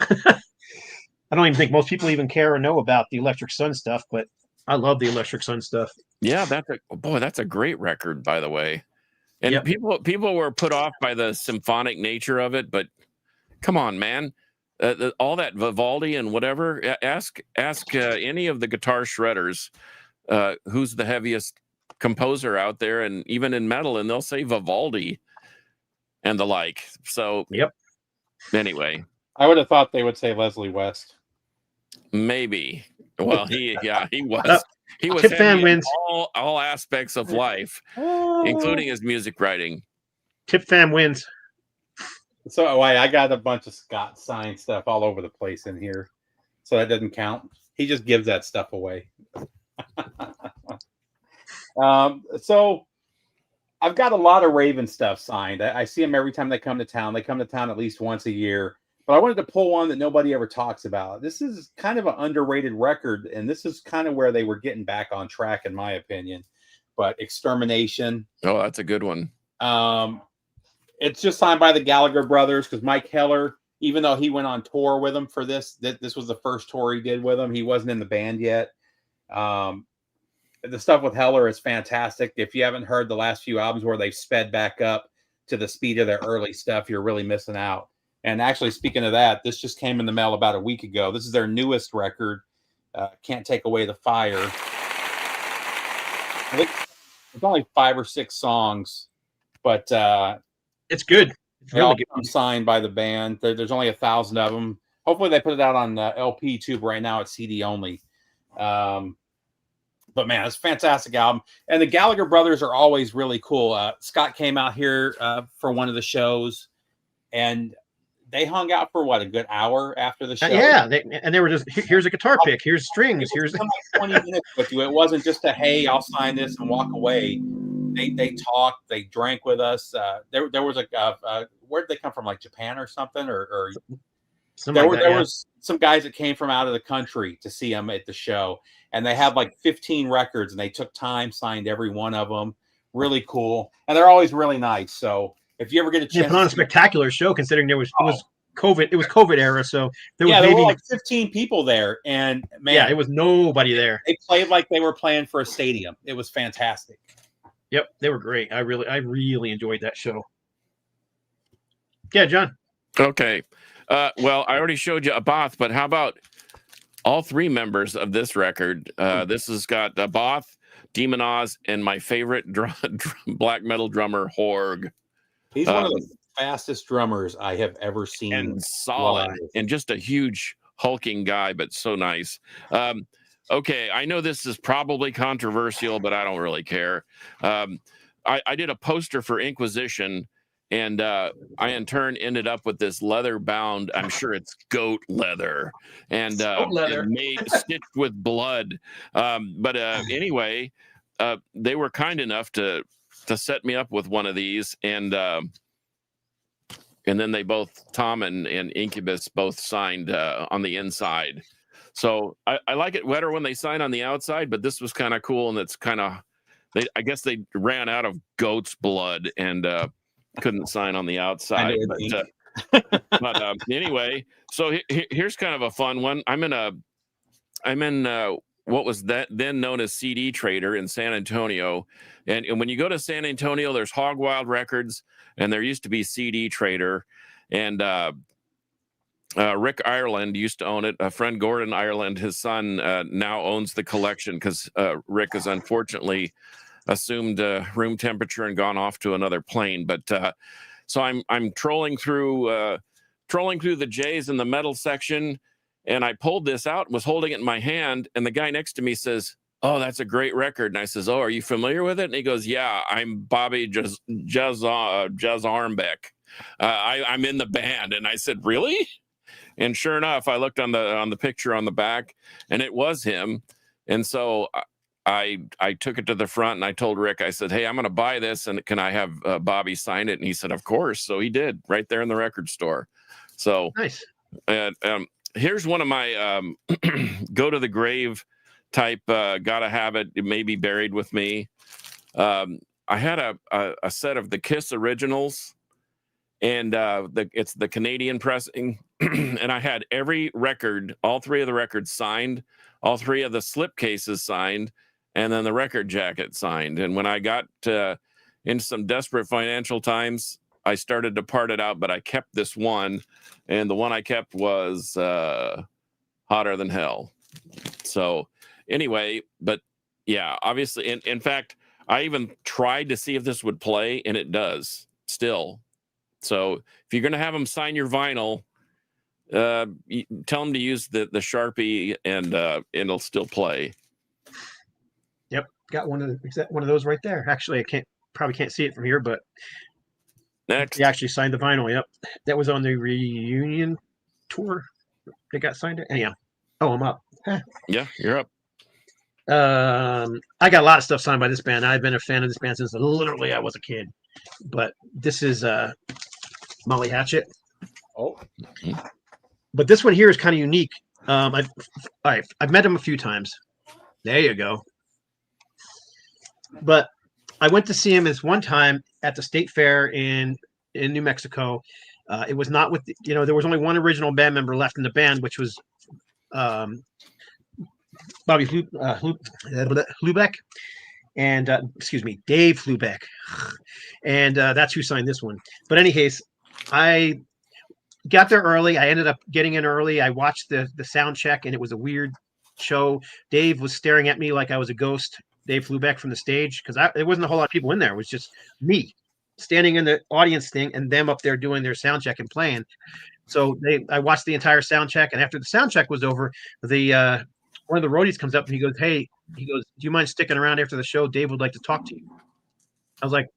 A: I don't even think most people even care or know about the Electric Sun stuff, but I love the Electric Sun stuff.
B: Yeah, that's a great record, by the way. And people were put off by the symphonic nature of it, but come on, man. All that Vivaldi and whatever. Ask any of the guitar shredders who's the heaviest composer out there, and even in metal, and they'll say Vivaldi and the like. So anyway,
C: I would have thought they would say Leslie West.
B: Maybe. Well, he was. He was
A: Tip Fan wins
B: all aspects of life, including his music writing.
A: Tip Fan wins.
C: So I got a bunch of Scott signed stuff all over the place in here, so that doesn't count. He just gives that stuff away. So I've got a lot of Raven stuff signed. I see them every time they come to town. They come to town at least once a year. But I wanted to pull one that nobody ever talks about. This is kind of an underrated record, and this is kind of where they were getting back on track, in my opinion. But Extermination.
B: Oh, that's a good one.
C: It's just signed by the Gallagher brothers because Mike Heller, even though he went on tour with them for this was the first tour he did with them. He wasn't in the band yet. The stuff with Heller is fantastic. If you haven't heard the last few albums where they've sped back up to the speed of their early stuff, you're really missing out. And actually, speaking of that, this just came in the mail about a week ago. This is their newest record, Can't Take Away the Fire. I think it's only 5 or 6 songs, but
A: it's good. It's
C: really
A: good.
C: Signed by the band. There's only 1,000 of them. Hopefully, they put it out on LP too. But right now, it's CD only. But man, it's a fantastic album. And the Gallagher brothers are always really cool. Scott came out here for one of the shows, and they hung out for a good hour after the show.
A: They were just, here's a guitar pick, here's strings, here's
C: like 20 minutes with you. It wasn't just a hey, I'll sign this and walk away. They talked, they drank with us. There was where did they come from? Like Japan or something, or there was some guys that came from out of the country to see them at the show, and they had like 15 records, and they took time, signed every one of them. Really cool, and they're always really nice. So if you ever get a chance,
A: put on a spectacular show considering it was COVID. It was COVID era, so there was
C: there were like 15 people there, and man,
A: it was nobody there.
C: They played like they were playing for a stadium. It was fantastic.
A: Yep, they were great. I really enjoyed that show. Yeah, John.
B: Okay. Well, I already showed you Abath, but how about all 3 members of this record? This has got Abath, Demon Oz, and my favorite black metal drummer, Horg.
C: He's one of the fastest drummers I have ever seen.
B: And solid, and just a huge hulking guy, but so nice. Okay, I know this is probably controversial, but I don't really care. I did a poster for Inquisition, and I in turn ended up with this leather bound, I'm sure it's goat leather, and stitched with blood. But anyway, they were kind enough to set me up with one of these, and and then they both, Tom and Incubus, both signed on the inside. So I like it better when they sign on the outside, but this was kind of cool, and it's kind of, I guess they ran out of goat's blood and couldn't sign on the outside. But anyway, so here's kind of a fun one. I'm in what was that then known as CD Trader in San Antonio, and when you go to San Antonio, there's Hog Wild Records, and there used to be CD Trader, and Rick Ireland used to own it. A friend, Gordon Ireland, his son, now owns the collection because Rick has unfortunately assumed room temperature and gone off to another plane. But so I'm trolling through the J's in the metal section, and I pulled this out and was holding it in my hand, and the guy next to me says, "Oh, that's a great record." And I says, "Oh, are you familiar with it?" And he goes, "Yeah, I'm Bobby Jazz Armbeck. I'm in the band." And I said, "Really?" And sure enough, I looked on the picture on the back, and it was him. And so I took it to the front, and I told Rick, I said, "Hey, I'm going to buy this, and can I have Bobby sign it?" And he said, "Of course." So he did, right there in the record store. So
A: Nice.
B: Here's one of my go to the grave type, gotta have it, may be buried with me. I had a set of the Kiss originals, and it's the Canadian pressing, and I had every record, all three of the records signed, all three of the slip cases signed, and then the record jacket signed. And when I got into some desperate financial times, I started to part it out, but I kept this one, and the one I kept was Hotter Than Hell. So anyway, but yeah, obviously, in fact, I even tried to see if this would play, and it does still. So if you're going to have them sign your vinyl, tell them to use the Sharpie, and it'll still play.
A: Yep, got one of those right there. Actually, I probably can't see it from here, but
B: next,
A: he actually signed the vinyl. Yep, that was on the reunion tour. They got signed it. Anyhow, oh, I'm up.
B: Yeah, you're up.
A: I got a lot of stuff signed by this band. I've been a fan of this band since literally I was a kid. But this is Molly Hatchet.
C: Oh,
A: but this one here is kind of unique. I've met him a few times. There you go. But I went to see him this one time at the State Fair in New Mexico. It was not with there was only one original band member left in the band, which was Bobby Hlubeck, and Dave Hlubeck, and that's who signed this one. But in any case, I got there early. I ended up getting in early. I watched the sound check, and it was a weird show. Dave was staring at me like I was a ghost. Dave Hlubeck from the stage, because there wasn't a whole lot of people in there. It was just me standing in the audience thing, and them up there doing their sound check and playing. So I watched the entire sound check, and after the sound check was over, one of the roadies comes up and he goes, "Hey," he goes, "do you mind sticking around after the show? Dave would like to talk to you." I was like,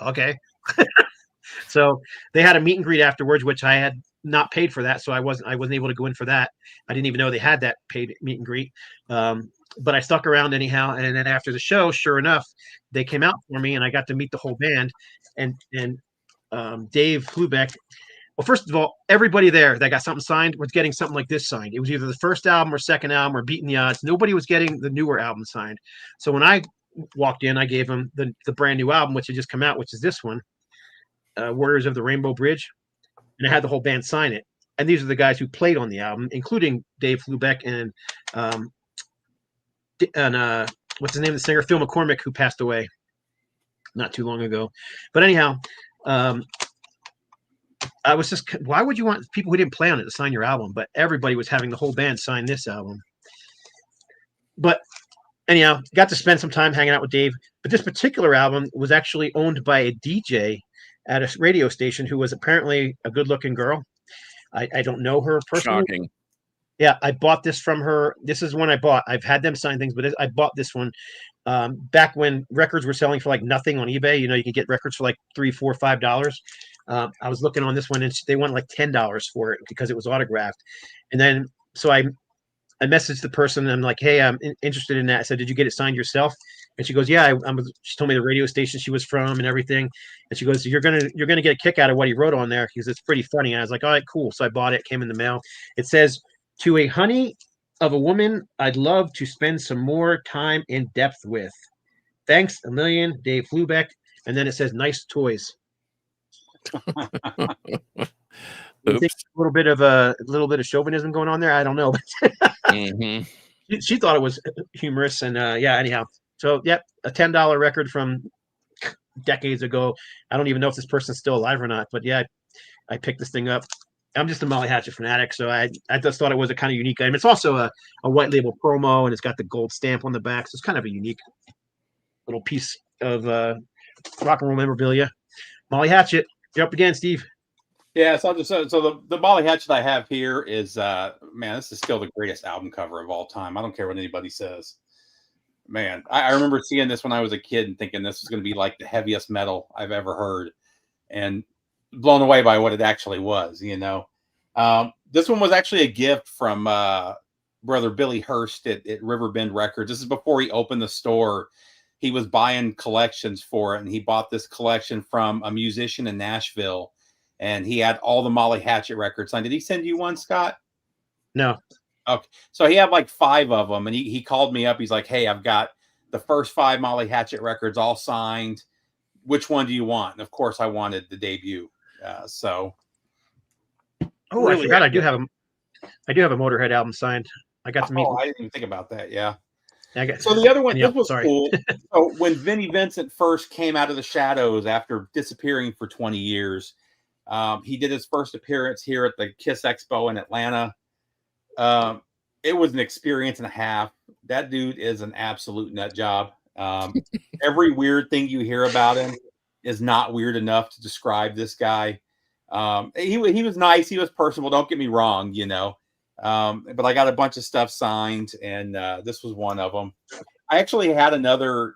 A: "Okay." So they had a meet and greet afterwards, which I had not paid for that, so I wasn't able to go in for that. I didn't even know they had that paid meet and greet. But I stuck around anyhow, and then after the show, sure enough, they came out for me, and I got to meet the whole band. And Dave Hlubeck. Well, first of all, everybody there that got something signed was getting something like this signed. It was either the first album or second album or Beating the Odds. Nobody was getting the newer album signed. So when I walked in, I gave him the brand new album, which had just come out, which is this one, Warriors of the Rainbow Bridge. And I had the whole band sign it. And these are the guys who played on the album, including Dave Hlubeck and what's the name of the singer? Phil McCormick, who passed away not too long ago. But anyhow, I was just, why would you want people who didn't play on it to sign your album? But everybody was having the whole band sign this album. But anyhow, got to spend some time hanging out with Dave. But this particular album was actually owned by a DJ at a radio station who was apparently a good-looking girl. I don't know her personally.
B: Shocking.
A: Yeah, I bought this from her. This is one I bought. I've had them sign things, but I bought this one back when records were selling for like nothing on eBay. You can get records for like $3, $4, $5. I was looking on this one, and they wanted like $10 for it because it was autographed. And then so I messaged the person, and I'm like, "Hey, I'm interested in that." I said, "Did you get it signed yourself?" And she goes, yeah, she told me the radio station she was from and everything. And she goes, you're gonna get a kick out of what he wrote on there because it's pretty funny. And I was like, all right, cool. So I bought it. Came in the mail. It says, to a honey of a woman I'd love to spend some more time in depth with. Thanks a million, Dave Flubeck. And then it says, nice toys. You think a little bit of chauvinism going on there? I don't know. She thought it was humorous, and anyhow. So a $10 record from decades ago. I don't even know if this person's still alive or not, but yeah, I picked this thing up. I'm just a Molly Hatchet fanatic, so I just thought it was a kind of unique item. It's also a white label promo, and it's got the gold stamp on the back, so it's kind of a unique little piece of rock and roll memorabilia. Molly Hatchet, you're up again, Steve.
C: Yeah, so the Molly Hatchet I have here is man, this is still the greatest album cover of all time. I don't care what anybody says. Man, I remember seeing this when I was a kid and thinking this was going to be like the heaviest metal I've ever heard, and blown away by what it actually was. This one was actually a gift from brother Billy Hurst at Riverbend Records. This is before he opened the store. He was buying collections for it, and he bought this collection from a musician in Nashville. And he had all the Molly Hatchet records signed. Did he send you one, Scott?
A: No.
C: Okay. So he had like 5 of them. And he called me up. He's like, hey, I've got the first 5 Molly Hatchet records all signed. Which one do you want? And of course, I wanted the debut. Oh,
A: really, I forgot. I do have a Motorhead album signed. I got to meet.
C: I didn't even think about that. Yeah.
A: So
C: the other one, this was cool. So when Vinnie Vincent first came out of the shadows after disappearing for 20 years, he did his first appearance here at the Kiss Expo in Atlanta. It was an experience and a half. That dude is an absolute nut job. Every weird thing you hear about him is not weird enough to describe this guy. He was nice. He was personable. Don't get me wrong, but I got a bunch of stuff signed, and this was one of them. I actually had another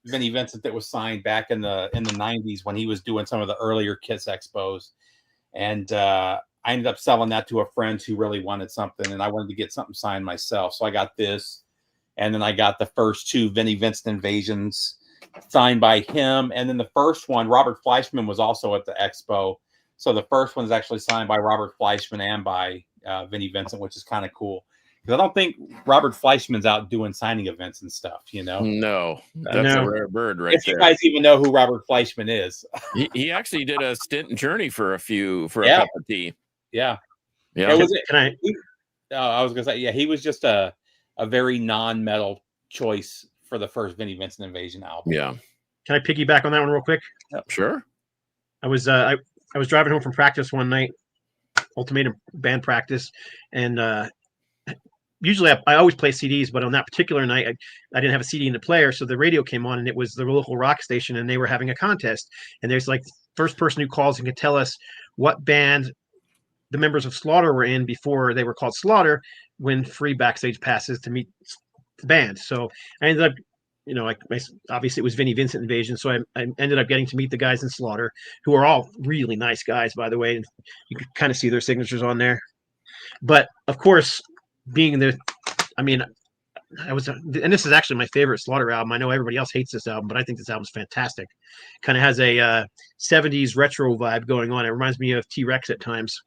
C: Vinnie Vincent that was signed back in the 90s when he was doing some of the earlier Kiss Expos, and I ended up selling that to a friend who really wanted something, and I wanted to get something signed myself. So I got this, and then I got the first 2 Vinnie Vincent Invasions signed by him, and then the first one, Robert Fleischman was also at the expo, so the first one is actually signed by Robert Fleischman and by Vinnie Vincent, which is kind of cool. Because I don't think Robert Fleischman's out doing signing events and stuff,
B: No, that's a rare bird right
C: if
B: there.
C: You guys even know who Robert Fleischman is.
B: he actually did a stint in Journey for a cup of tea.
C: Yeah.
B: Yeah.
C: I was going to say, he was just a very non-metal choice for the first Vinnie Vincent Invasion album.
B: Yeah.
A: Can I piggyback on that one real quick?
B: Yep, sure.
A: I was driving home from practice one night, Ultimatum band practice, and usually I always play CDs, but on that particular night, I didn't have a CD in the player. So the radio came on, and it was the local rock station, and they were having a contest. And there's like the first person who calls and can tell us what band the members of Slaughter were in before they were called Slaughter, win free backstage passes to meet the band. So I ended up, obviously it was Vinnie Vincent Invasion. So I ended up getting to meet the guys in Slaughter, who are all really nice guys, by the way. And you can kind of see their signatures on there. But of course, being there, and this is actually my favorite Slaughter album. I know everybody else hates this album, but I think this album's fantastic. Kind of has a 70s retro vibe going on. It reminds me of T-Rex at times.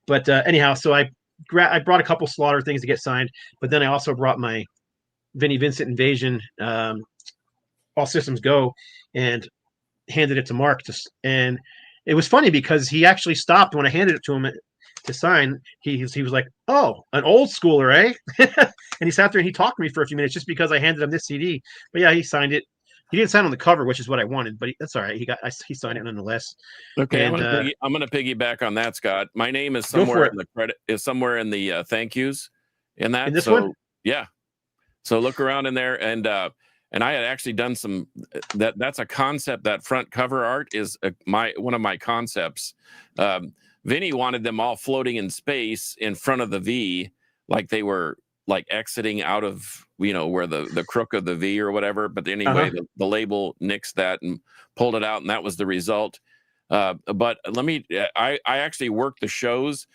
A: But anyhow, so I brought a couple Slaughter things to get signed, but then I also brought my Vinnie Vincent Invasion, All Systems Go, and handed it to Mark. And it was funny because he actually stopped when I handed it to him to sign. He was like, "Oh, an old schooler, eh?" And he sat there and he talked to me for a few minutes just because I handed him this CD. But yeah, he signed it. He didn't sign on the cover, which is what I wanted, but that's all right. He signed it nonetheless.
B: Okay, and, I'm going to piggyback on that, Scott. My name is somewhere in the credit, is somewhere in the thank yous in that.
A: In this one?
B: Yeah. So look around in there, and I had actually done some. That's a concept. That front cover art is one of my concepts. Vinny wanted them all floating in space in front of the V, like they were like exiting out of, where the crook of the V or whatever. But anyway, the label nixed that and pulled it out, and that was the result. But I actually worked the shows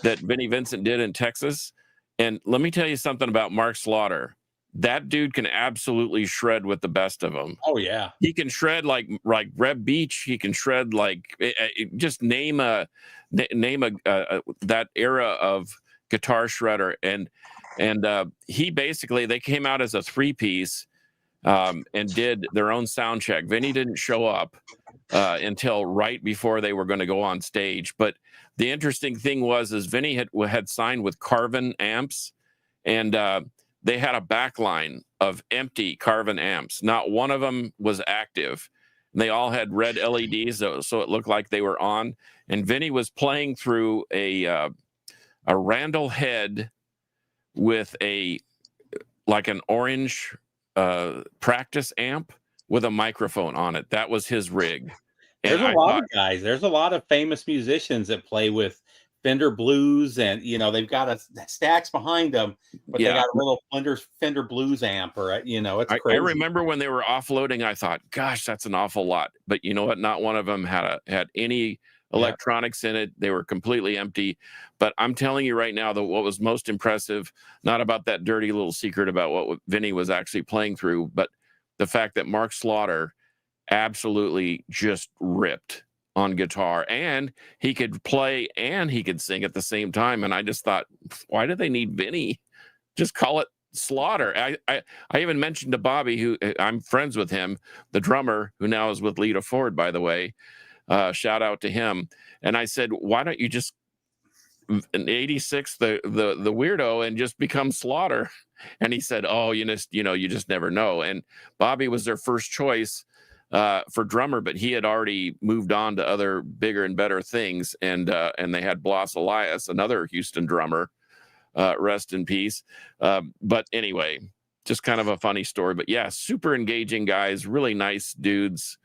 B: that Vinnie Vincent did in Texas. And let me tell you something about Mark Slaughter. that dude can absolutely shred with the best of them.
C: Oh yeah,
B: he can shred like Reb Beach. He can shred like just name a that era of guitar shredder, and he basically, they came out as a 3-piece and did their own sound check. Vinny didn't show up until right before they were going to go on stage. But the interesting thing was Vinny had signed with Carvin amps, and they had a backline of empty Carvin amps. Not one of them was active. And they all had red LEDs, so it looked like they were on. And Vinny was playing through a Randall head with like an orange practice amp with a microphone on it. That was his rig.
C: There's a lot of guys. There's a lot of famous musicians that play with Fender Blues, and they've got stacks behind them, but they got a little Fender Blues amp, or it's crazy.
B: I remember when they were offloading, I thought, gosh, that's an awful lot. But you know what? Not one of them had any electronics in it. They were completely empty. But I'm telling you right now that what was most impressive, not about that dirty little secret about what Vinny was actually playing through, but the fact that Mark Slaughter absolutely just ripped on guitar, and he could play and he could sing at the same time. And I just thought, why do they need Vinny? Just call it Slaughter. I even mentioned to Bobby, who I'm friends with him, the drummer, who now is with Lita Ford, by the way. Shout out to him. And I said, why don't you just in 86 the weirdo and just become Slaughter? And he said, oh, you just never know. And Bobby was their first choice for drummer, but he had already moved on to other bigger and better things. And they had Blas Elias, another Houston drummer, rest in peace. But anyway, just kind of a funny story. But yeah, super engaging guys, really nice dudes.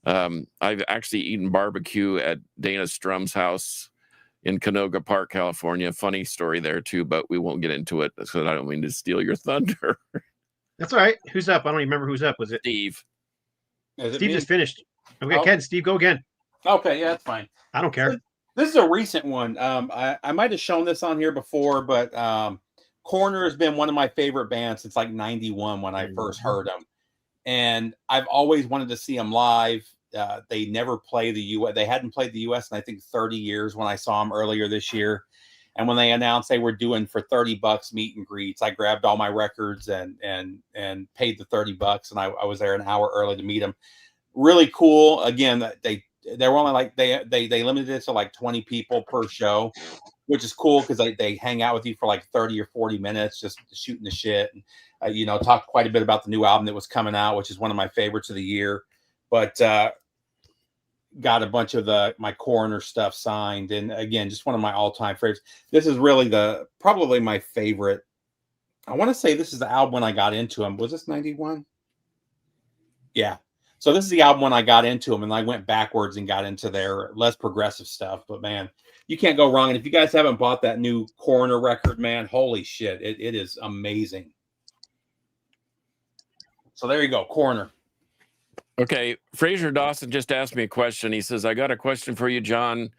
B: I've actually eaten barbecue at Dana Strum's house in Canoga Park, California. Funny story there too, but we won't get into it because I don't mean to steal your thunder.
A: That's all right. Who's up? I don't even remember who's up. Was it
B: Steve?
A: Steve just finished. Okay, Ken, Steve, go again.
C: Okay, yeah, that's fine.
A: I don't care.
C: This is a recent one. I might have shown this on here before, but Corner has been one of my favorite bands since like 91 when I first heard them. And I've always wanted to see them live. They never play the U.S. They hadn't played the U.S. in I think 30 years when I saw them earlier this year. And when they announced they were doing for $30 meet and greets, I grabbed all my records and paid the $30. And I was there an hour early to meet them. Really cool. Again, they were only like, they limited it to like 20 people per show, which is cool because they hang out with you for like 30 or 40 minutes, just shooting the shit. And, talk quite a bit about the new album that was coming out, which is one of my favorites of the year. But got a bunch of my Coroner stuff signed, and again, just one of my all-time favorites. This is really probably my favorite. I want to say this is the album when I got into them. Was this 91? Yeah. So this is the album when I got into them, and I went backwards and got into their less progressive stuff. But man, you can't go wrong. And if you guys haven't bought that new Coroner record, man, holy shit, it is amazing. So there you go, Coroner.
B: Okay, Fraser Dawson just asked me a question. He says, I got a question for you, John.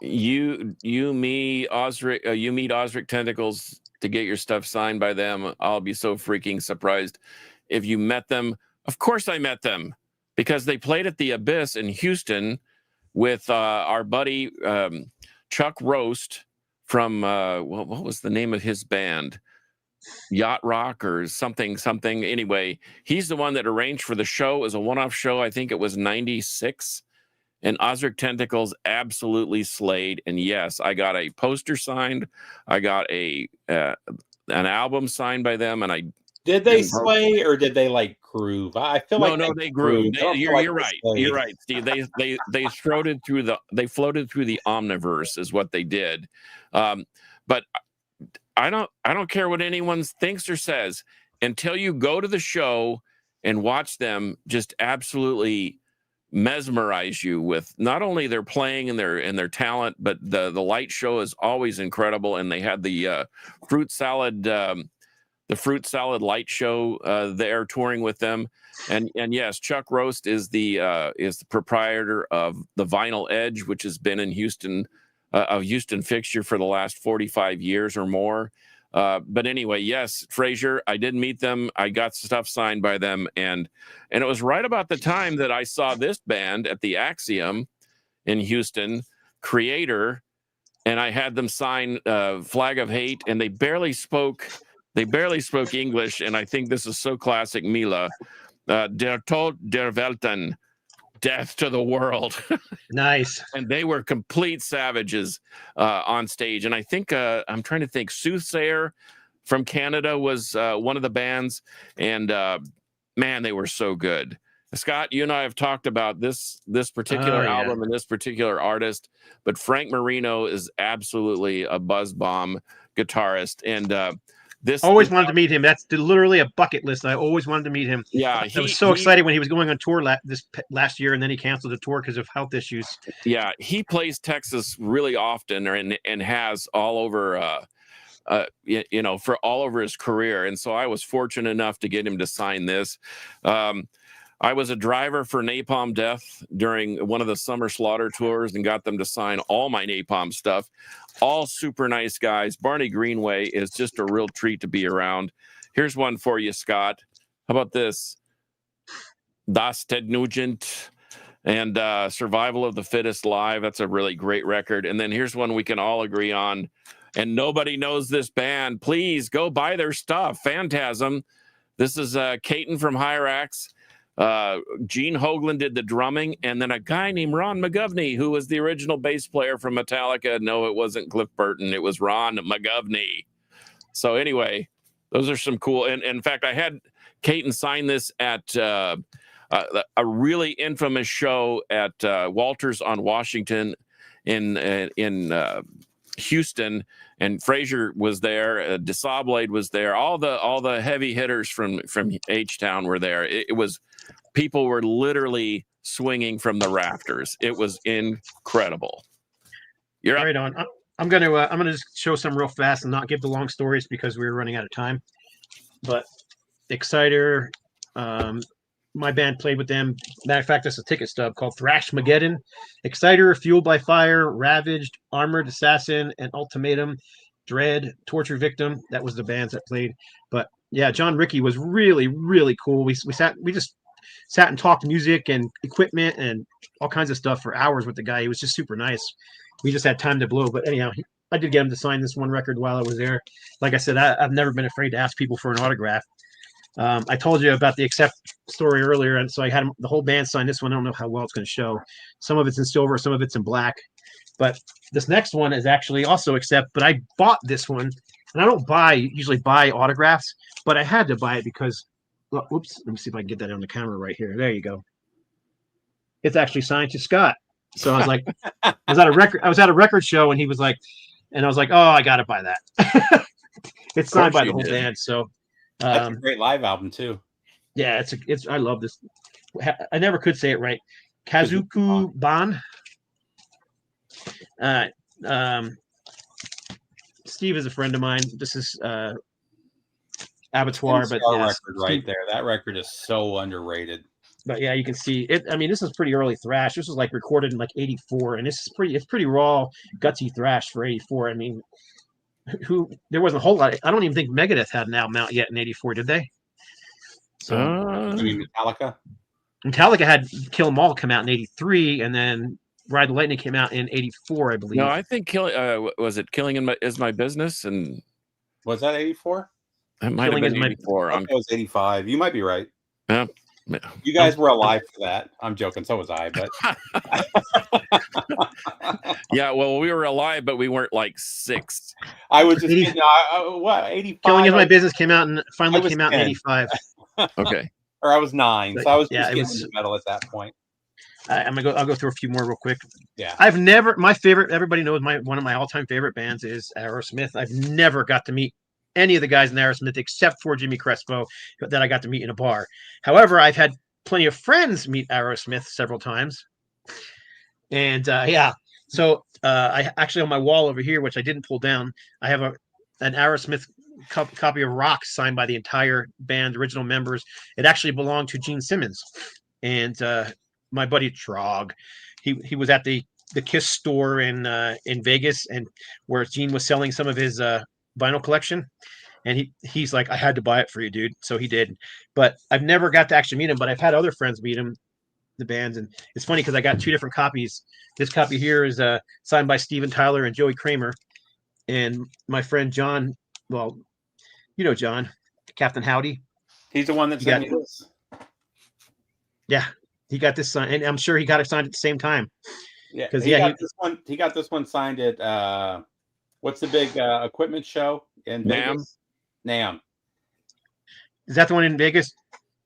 B: You meet Osric Tentacles to get your stuff signed by them. I'll be so freaking surprised if you met them. Of course I met them, because they played at the Abyss in Houston with our buddy Chuck Roast from what was the name of his band? Yacht Rock or something. Anyway, he's the one that arranged for the show. It was a one-off show. I think it was 96. And Osric Tentacles absolutely slayed. And yes, I got a poster signed. I got an album signed by them. And
C: did they slay or did they like groove? I feel like
B: they grooved. You're right. You're right, Steve. They floated through the omniverse is what they did. But I don't care what anyone thinks or says until you go to the show and watch them just absolutely mesmerize you with not only their playing and their talent, but the light show is always incredible. And they had the fruit salad light show there touring with them. And yes, Chuck Roast is the proprietor of the Vinyl Edge, which has been in Houston, a Houston fixture for the last 45 years or more. But anyway, yes, Frazier, I did meet them. I got stuff signed by them, and it was right about the time that I saw this band at the Axiom in Houston, Creator, and I had them sign Flag of Hate, and they barely spoke English, and I think this is so classic Mila. Der Tod der Welten, death to the world.
A: Nice.
B: And they were complete savages on stage. And I think I'm trying to think, Soothsayer from Canada was one of the bands, and man, they were so good. Scott, you and I have talked about this particular album and this particular artist, but Frank Marino is absolutely a buzz bomb guitarist, and
A: always wanted to meet him. That's literally a bucket list. I always wanted to meet him.
B: Yeah,
A: I was so excited when he was going on tour last year, and then he canceled the tour because of health issues.
B: Yeah, he plays Texas really often, and has all over. For all over his career, and so I was fortunate enough to get him to sign this. I was a driver for Napalm Death during one of the Summer Slaughter tours and got them to sign all my Napalm stuff. All super nice guys. Barney Greenway is just a real treat to be around. Here's one for you, Scott. How about this? Das Ted Nugent and Survival of the Fittest Live. That's a really great record. And then here's one we can all agree on. And nobody knows this band. Please go buy their stuff. Phantasm. This is Caton from Hyrax. Gene Hoglan did the drumming, and then a guy named Ron McGovney, who was the original bass player from Metallica. No, it wasn't Cliff Burton. It was Ron McGovney. So anyway, those are some cool. And in fact, I had Caton sign this at a really infamous show at Walters on Washington in Houston, and Frazier was there. Desablade was there. All the heavy hitters from H-Town were there. It was. People were literally swinging from the rafters. It was incredible. You're
A: right on. I'm gonna just show some real fast and not give the long stories because we're running out of time. But Exciter, my band played with them. Matter of fact, that's a ticket stub called Thrashmageddon. Exciter, Fueled by Fire, Ravaged, Armored Assassin, and Ultimatum, Dread, Torture Victim. That was the bands that played. But yeah, John Rickey was really, really cool. We just sat and talked music and equipment and all kinds of stuff for hours with the guy. He was just super nice. We just had time to blow. But anyhow, I did get him to sign this one record while I was there. Like I said, I've never been afraid to ask people for an autograph. I told you about the Accept story earlier, and so I had the whole band sign this one. I don't know how well it's going to show. Some of it's in silver, some of it's in black. But this next one is actually also Accept, but I bought this one. And I don't usually buy autographs, but I had to buy it because whoops, let me see if I can get that on the camera right here. There you go. It's actually signed to Scott. So I was like, I was at a record show, and he was like, and I was like, oh, I gotta buy that. It's signed by the whole band. So
C: that's a great live album too.
A: Yeah, it's I love this. I never could say it right. Kazuku Ban. Steve is a friend of mine. This is Abattoir, but
C: record right there. That record is so underrated.
A: But yeah, you can see it. I mean, this is pretty early thrash. This was like recorded in like '84, and it's pretty raw, gutsy thrash for '84. I mean, there wasn't a whole lot. I don't even think Megadeth had an album out yet in '84, did they? So
C: I mean,
A: Metallica had Kill 'Em All come out in '83, and then Ride the Lightning came out in '84, I believe.
B: No, I think was it Killing Is My Business, and
C: was that '84?
B: It might have been 84.
C: It was 85. You might be right.
B: Yeah.
C: You guys were alive for that. I'm joking. So was I, but
B: yeah, well, we were alive, but we weren't like 6.
C: I was just kidding. What 85?
A: Killing Is My Business came out and finally came out in '85.
B: Okay.
C: Or I was 9, so I was
A: just
C: getting into metal at that point.
A: I'll go through a few more real quick.
C: Yeah.
A: My favorite, everybody knows one of my all-time favorite bands is Aerosmith. I've never got to meet any of the guys in Aerosmith except for Jimmy Crespo that I got to meet in a bar. However, I've had plenty of friends meet Aerosmith several times. And so I actually on my wall over here, which I didn't pull down, I have an Aerosmith copy of Rocks signed by the entire band, original members. It actually belonged to Gene Simmons. And my buddy Trog, he was at the Kiss store in Vegas, and where Gene was selling some of his vinyl collection. And he's like, I had to buy it for you, dude. So he did. But I've never got to actually meet him, but I've had other friends meet him, the bands. And it's funny because I got 2 different copies. This copy here is signed by Steven Tyler and Joey Kramer. And my friend John, well, you know John, Captain Howdy.
C: He's the one that sent me this.
A: Yeah, he got this signed, and I'm sure he got it signed at the same time.
C: Yeah, because he got this one signed at what's the big equipment show in Vegas? NAMM.
A: Is that the one in Vegas?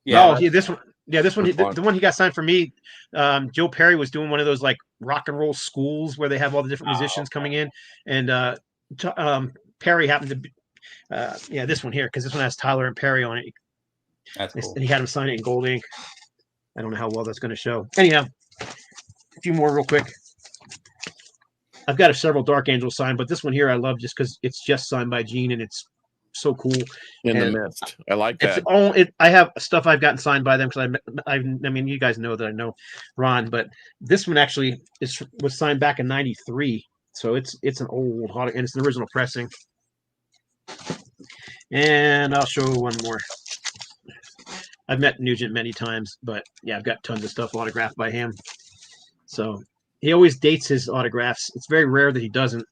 C: Yeah.
A: Oh, yeah, this one. Yeah, this one. The one he got signed for me. Joe Perry was doing one of those like rock and roll schools where they have all the different musicians coming in, and Perry happened to be. Yeah, this one here, because this one has Tyler and Perry on it.
C: That's cool.
A: And he had him sign it in gold ink. I don't know how well that's going to show. Anyhow, a few more real quick. I've got several Dark Angels signed, but this one here I love just because it's just signed by Gene, and it's so cool.
B: In the mist. I like that.
A: I have stuff I've gotten signed by them because I mean, you guys know that I know Ron, but this one actually was signed back in '93, so it's an old, and it's an original pressing. And I'll show one more. I've met Nugent many times, but yeah, I've got tons of stuff autographed by him. So he always dates his autographs. It's very rare that he doesn't.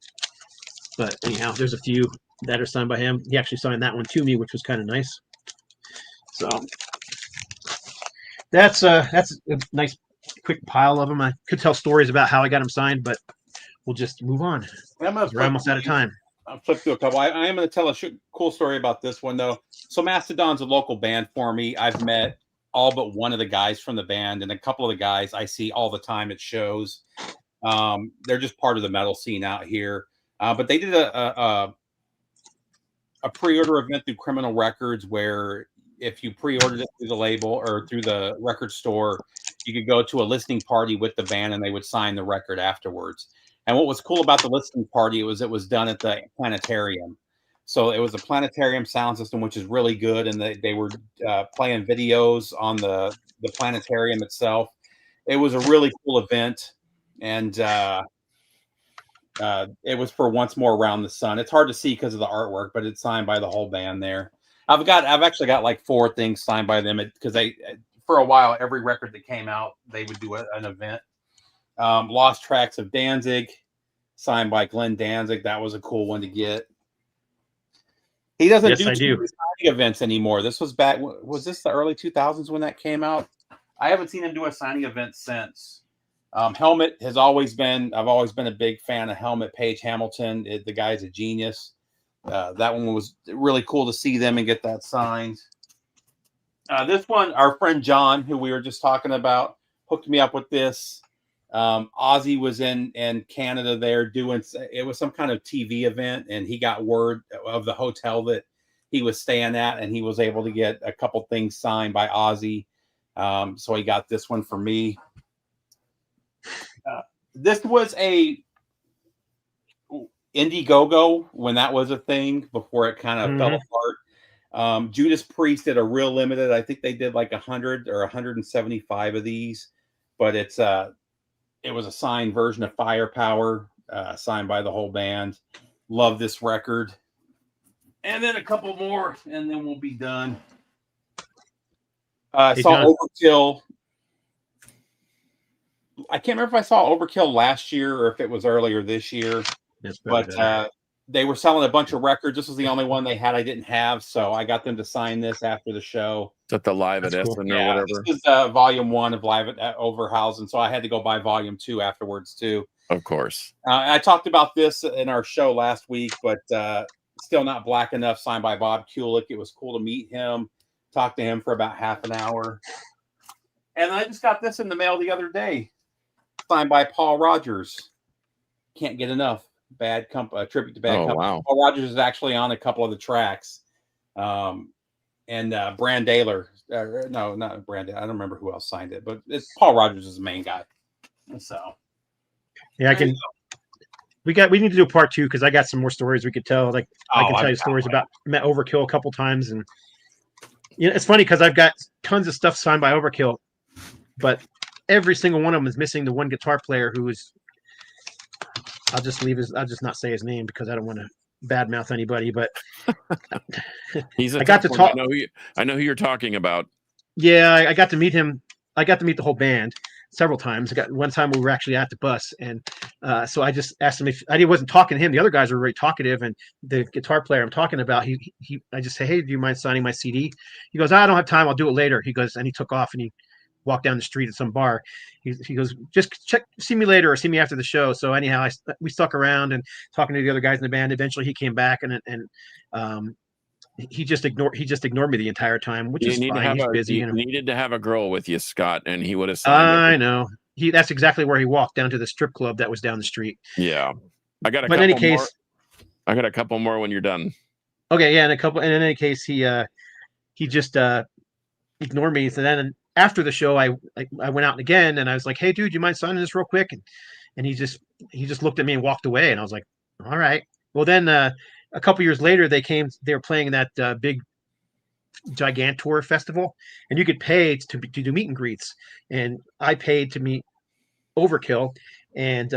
A: But anyhow, there's a few that are signed by him. He actually signed that one to me, which was kind of nice. So that's a nice quick pile of them. I could tell stories about how I got them signed, but we'll just move on. We're almost out of time.
C: I'll flip through a couple. I am going to tell a cool story about this one, though. So Mastodon's a local band for me. I've met all but one of the guys from the band, and a couple of the guys I see all the time at shows. They're just part of the metal scene out here. But they did a pre-order event through Criminal Records where if you pre-ordered it through the label or through the record store, you could go to a listening party with the band and they would sign the record afterwards. And what was cool about the listening party was it was done at the planetarium. So it was a planetarium sound system, which is really good. And they were playing videos on the planetarium itself. It was a really cool event. And it was for Once More Around the Sun. It's hard to see because of the artwork, but it's signed by the whole band there. I've actually got like 4 things signed by them because for a while, every record that came out, they would do an event. Lost Tracks of Danzig, signed by Glenn Danzig. That was a cool one to get. He doesn't do signing events anymore. This was back. Was this the early 2000s when that came out? I haven't seen him do a signing event since. Helmet has always been. I've always been a big fan of Helmet. Page Hamilton. The guy's a genius. That one was really cool to see them and get that signed. This one, our friend John, who we were just talking about, hooked me up with this. Ozzy was in Canada there doing, it was some kind of TV event, and he got word of the hotel that he was staying at, and he was able to get a couple things signed by Ozzy. So he got this one for me. This was a Indiegogo when that was a thing before it kind of fell apart. Judas Priest did a real limited. I think they did like 100 or 175 of these, but it was a signed version of Firepower, signed by the whole band. Love this record. And then a couple more, and then we'll be done. Saw Overkill. I can't remember if I saw Overkill last year or if it was earlier this year. But they were selling a bunch of records. This was the only one they had I didn't have, so I got them to sign this after the show.
B: Is that the Live at Essen or whatever?
C: This is volume 1 of Live at Overhausen, so I had to go buy volume 2 afterwards too.
B: Of course.
C: I talked about this in our show last week, but Still Not Black Enough, signed by Bob Kulick. It was cool to meet him, talk to him for about half an hour. And I just got this in the mail the other day, signed by Paul Rogers. Can't get enough. Bad Company, tribute to Bad Company. Wow. Paul Rogers is actually on a couple of the tracks. And Brand Daler. No, not Brand. I don't remember who else signed it, but it's Paul Rogers is the main guy. So,
A: yeah, we need to do a part 2 because I got some more stories we could tell. Like I can tell you stories about met Overkill a couple times, and it's funny because I've got tons of stuff signed by Overkill, but every single one of them is missing the one guitar player who is. I'll just not say his name because I don't want to badmouth anybody, but
B: He's a
A: I got
B: tough
A: to
B: one.
A: talk.
B: I know who you're talking about.
A: Yeah, I got to meet him. I got to meet the whole band several times. I got one time we were actually at the bus, and so I just asked him if I wasn't talking to him. The other guys were very talkative, and the guitar player I'm talking about, I just say, hey, do you mind signing my CD? He goes, I don't have time. I'll do it later. He goes, and he took off and he walked down the street at some bar. He goes, just see me later or see me after the show. So anyhow, we stuck around and talking to the other guys in the band. Eventually, he came back and he just ignored me the entire time, which is fine. He's busy.
B: You needed to have a girl with you, Scott, and he would have signed.
A: I know. That's exactly where he walked, down to the strip club that was down the street.
B: Yeah, I got a
A: but
B: couple
A: in any case,
B: more. I got a couple more when you're done.
A: Okay, yeah, and in any case, he just ignored me. So then after the show, I went out again, and I was like, "Hey, dude, you mind signing this real quick?" And he just looked at me and walked away, and I was like, "All right." Well, then a couple years later, they were playing that big Gigantour festival, and you could pay to do meet and greets, and I paid to meet Overkill, and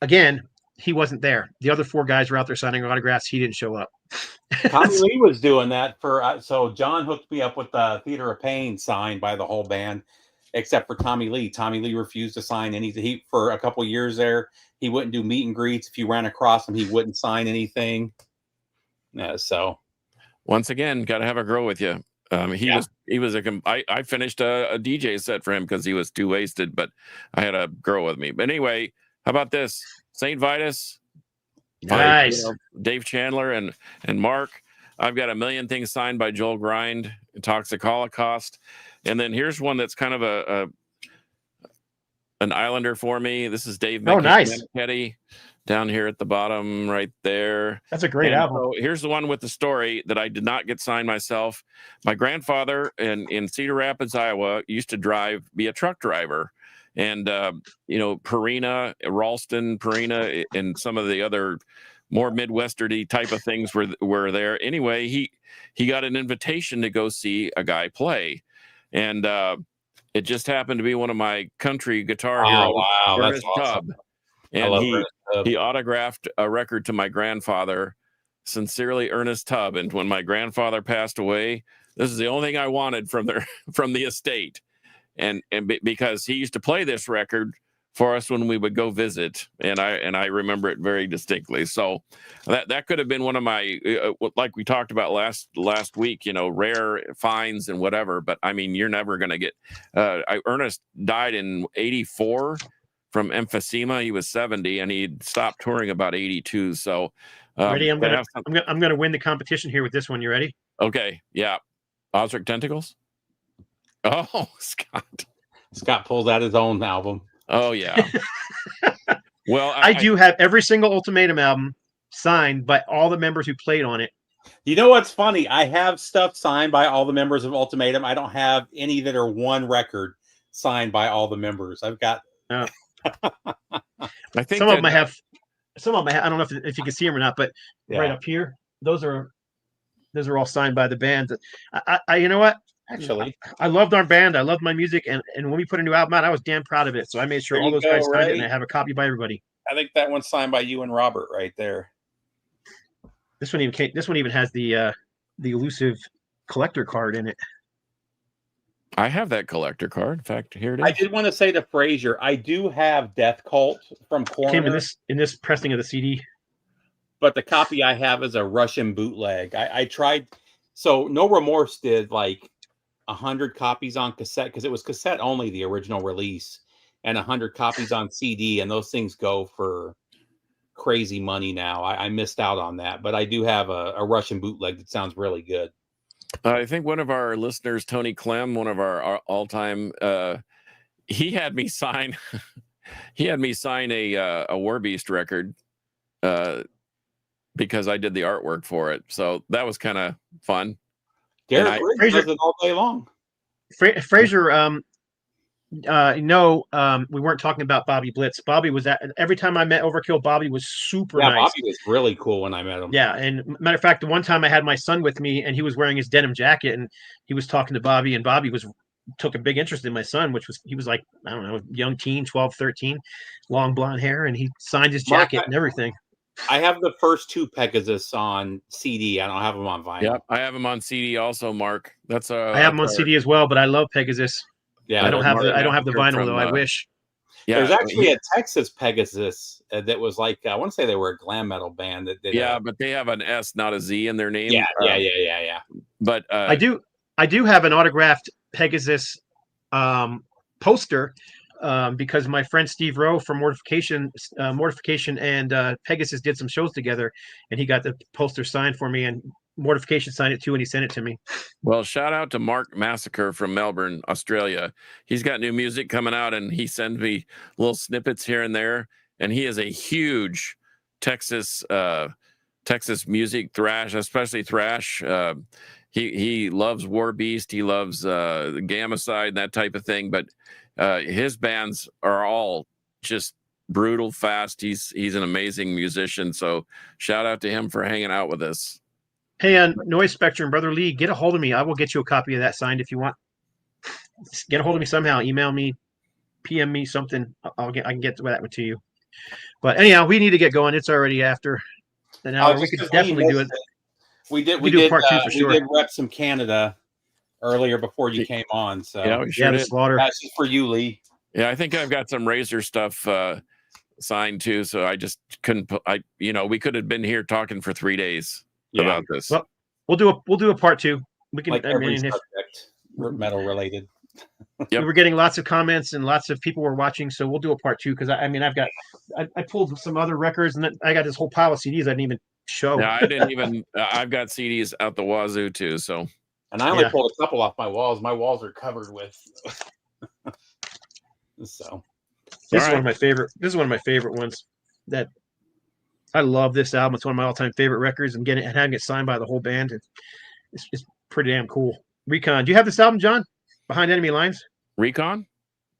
A: again, he wasn't there. The other 4 guys were out there signing autographs. He didn't show up.
C: Tommy Lee was doing that so John hooked me up with the Theater of Pain signed by the whole band, except for Tommy Lee. Tommy Lee refused to sign anything. He for a couple years there, he wouldn't do meet and greets. If you ran across him, he wouldn't sign anything. So
B: once again, got to have a girl with you. I finished a DJ set for him because he was too wasted, but I had a girl with me. But anyway, how about this? St. Vitus,
A: nice.
B: Dave Chandler and Mark. I've got a million things signed by Joel Grind, Toxic Holocaust, and then here's one that's kind of an Islander for me. This is Dave.
A: Oh, nice.
B: Meniketti, down here at the bottom, right there.
A: That's a great album.
B: So here's the one with the story that I did not get signed myself. My grandfather in Cedar Rapids, Iowa, used to be a truck driver. And, Purina, Ralston, Purina, and some of the other more Midwesterny type of things were there. Anyway, he got an invitation to go see a guy play. And it just happened to be one of my country guitar heroes,
C: wow,
B: Ernest
C: that's awesome.
B: Tubb. And he autographed a record to my grandfather, Sincerely Ernest Tubb. And when my grandfather passed away, this is the only thing I wanted from the estate. And because he used to play this record for us when we would go visit, and I remember it very distinctly. So that could have been one of my like we talked about last week, rare finds and whatever. But I mean, you're never going to get. Ernest died in '84 from emphysema. He was 70, and he stopped touring about '82. So
A: ready? I'm gonna win the competition here with this one. You ready?
B: Okay, yeah. Osric Tentacles. Oh,
C: Scott pulls out his own album.
B: Oh, yeah. Well,
A: I do have every single Ultimatum album signed by all the members who played on it.
C: You know what's funny? I have stuff signed by all the members of Ultimatum. I don't have any that are one record signed by all the members. I've got.
B: I think
A: some of them I have. Some of them I don't know if you can see them or not, but right up here, those are all signed by the band. I you know what?
C: Actually,
A: I loved our band. I loved my music, and when we put a new album out, I was damn proud of it. So I made sure all those guys signed it, and I have a copy by everybody.
C: I think that one's signed by you and Robert right there.
A: This one even has the elusive collector card in it.
B: I have that collector card. In fact, here it is.
C: I did want to say to Frazier, I do have Death Cult from Corner.
A: Came in this pressing of the CD.
C: But the copy I have is a Russian bootleg. I tried. So No Remorse did like 100 copies on cassette because it was cassette only, the original release, and 100 copies on CD, and those things go for crazy money now. I missed out on that, but I do have a Russian bootleg that sounds really good.
B: I think one of our listeners, Tony Clem, one of our all-time, he had me sign a War Beast record because I did the artwork for it. So that was kind of fun.
C: Garrett Frazier does it all day long.
A: Frazier, we weren't talking about Bobby Blitz. Bobby was every time I met Overkill, Bobby was super nice.
C: Bobby was really cool when I met him.
A: Yeah, and matter of fact, the one time I had my son with me, and he was wearing his denim jacket, and he was talking to Bobby, and Bobby took a big interest in my son, he was like, I don't know, young teen, 12, 13, long blonde hair, and he signed his jacket and everything.
C: I have the first 2 Pegasus on CD. I don't have them on vinyl.
B: Yep, I have them on CD also, Mark. That's
A: I have them on CD as well, but I love Pegasus.
C: Yeah,
A: I don't have the
B: Massacre
A: vinyl
B: from,
A: though. I wish.
B: Yeah,
C: there's actually a Texas Pegasus that was like I want to say they were a glam metal band that did.
B: Yeah, but they have an S, not a Z in their name.
C: Yeah.
B: But
A: I do have an autographed Pegasus poster because my friend Steve Rowe from Mortification and Pegasus did some shows together, and he got the poster signed for me, and Mortification signed it too, and he sent it to me.
B: Well, shout out to Mark Massacre from Melbourne, Australia. He's got new music coming out, and he sends me little snippets here and there. And he is a huge Texas music, thrash, especially thrash. He loves War Beast. He loves the Gamma Side, that type of thing. But his bands are all just brutal, fast. He's an amazing musician. So shout out to him for hanging out with us.
A: Hey, Noise Spectrum, Brother Lee, get a hold of me. I will get you a copy of that signed if you want. Just get a hold of me somehow. Email me, PM me something. I can get that one to you. But anyhow, we need to get going. It's already after an hour. We could definitely do it.
C: We did
A: part 2 for sure.
C: We did rep some Canada earlier before you came on. So
B: yeah, we sure
A: the
B: did.
A: Slaughter.
C: That's just for you, Lee.
B: Yeah, I think I've got some Razor stuff signed too. So I just couldn't. We could have been here talking for 3 days about this.
A: Well, we'll do a part 2. We can.
C: Like every subject, metal related.
A: We were getting lots of comments and lots of people were watching, so we'll do a part 2 because I pulled some other records and I got this whole pile of CDs I didn't even show.
B: Yeah, I didn't even. I've got CDs out the wazoo too. So,
C: and I only pulled a couple off my walls. My walls are covered with. So,
A: this is one of my favorite. This is one of my favorite ones. That I love this album. It's one of my all-time favorite records, and having it signed by the whole band. It's pretty damn cool. Recon. Do you have this album, John? Behind Enemy Lines?
B: Recon?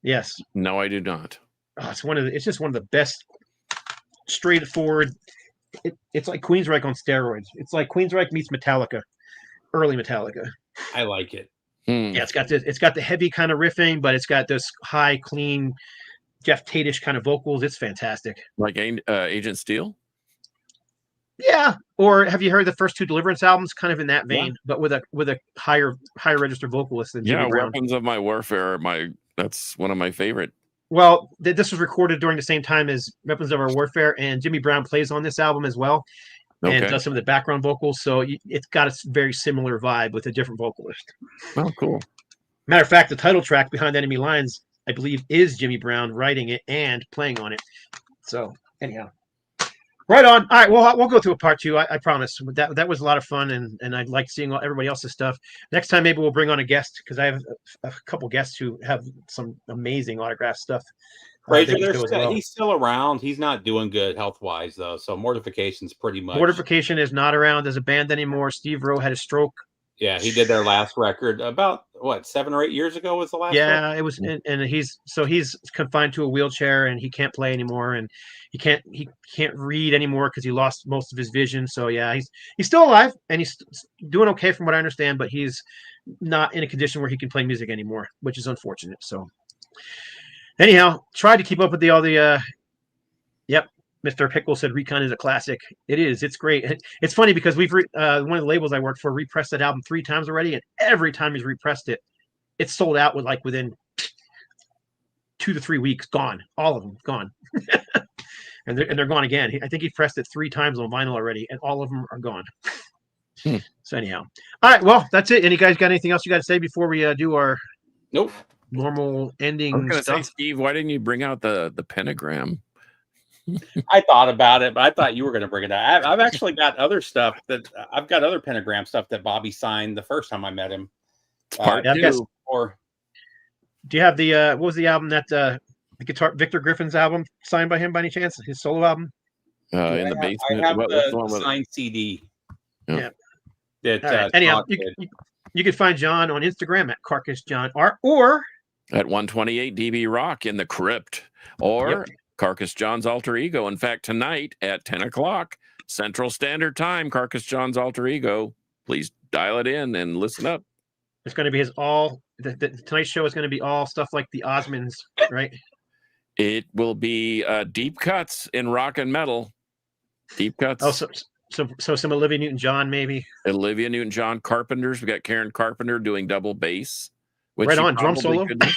A: Yes.
B: No, I do not.
A: Oh, it's just one of the best, straightforward. It's like Queensryche on steroids. It's like Queensryche meets Metallica, early Metallica.
C: I like it.
A: Yeah, it's got the heavy kind of riffing, but it's got this high, clean, Jeff Tate-ish kind of vocals. It's fantastic.
B: Like Agent Steel?
A: Yeah. Or have you heard the first 2 Deliverance albums? Kind of in that vein, but with a higher register vocalist than Jimmy Brown.
B: Weapons of My Warfare. That's one of my favorite.
A: Well, this was recorded during the same time as Weapons of Our Warfare, and Jimmy Brown plays on this album as well, and does some of the background vocals. So it's got a very similar vibe with a different vocalist.
B: Oh, cool.
A: Matter of fact, the title track, Behind Enemy Lines, I believe is Jimmy Brown writing it and playing on it. So anyhow, right on. All right, well, we'll go through a part 2. I promise. That was a lot of fun, and I like seeing everybody else's stuff. Next time, maybe we'll bring on a guest because I have a couple guests who have some amazing autograph stuff.
C: He's still around. He's not doing good health-wise, though. So Mortification's pretty much.
A: Mortification is not around as a band anymore. Steve Rowe had a stroke.
C: Yeah, he did their last record about 7 or 8 years ago was the last.
A: Yeah,
C: record?
A: It was, and he's confined to a wheelchair and he can't play anymore, and he can't read anymore because he lost most of his vision. So yeah, he's still alive and he's doing okay from what I understand, but he's not in a condition where he can play music anymore, which is unfortunate. So anyhow, tried to keep up with all the. Yep. Mr. Pickle said Recon is a classic. It is. It's great. It's funny because we've one of the labels I worked for repressed that album 3 times already, and every time he's repressed it, it's sold out within 2 to 3 weeks. Gone. All of them gone. and they're gone again. I think he pressed it 3 times on vinyl already, and all of them are gone. So anyhow, all right. Well, that's it. Any guys got anything else you got to say before we do our normal ending
B: I was gonna
A: stuff?
B: say, Steve, why didn't you bring out the pentagram?
C: I thought about it, but I thought you were going to bring it out. I've actually got other stuff I've got other pentagram stuff that Bobby signed the first time I met him.
B: Part 2.
A: Do you have the what was the album that the guitar Victor Griffin's album signed by him by any chance? His solo album?
B: In the basement.
C: I have the signed CD.
A: Yeah.
C: That,
A: anyhow, you can find John on Instagram at Carcass John Art or
B: at 128 DB Rock in the Crypt or Carcass John's Alter Ego. In fact, tonight at 10 o'clock Central Standard Time, Carcass John's Alter Ego. Please dial it in and listen up.
A: It's going to be tonight's show is going to be all stuff like the Osmonds, right?
B: It will be deep cuts in rock and metal. Deep cuts.
A: Oh, so some Olivia Newton-John maybe.
B: Olivia Newton-John. Carpenters. We got Karen Carpenter doing double bass. Which
A: Right
B: she
A: on, drum
B: probably
A: solo.
B: could do.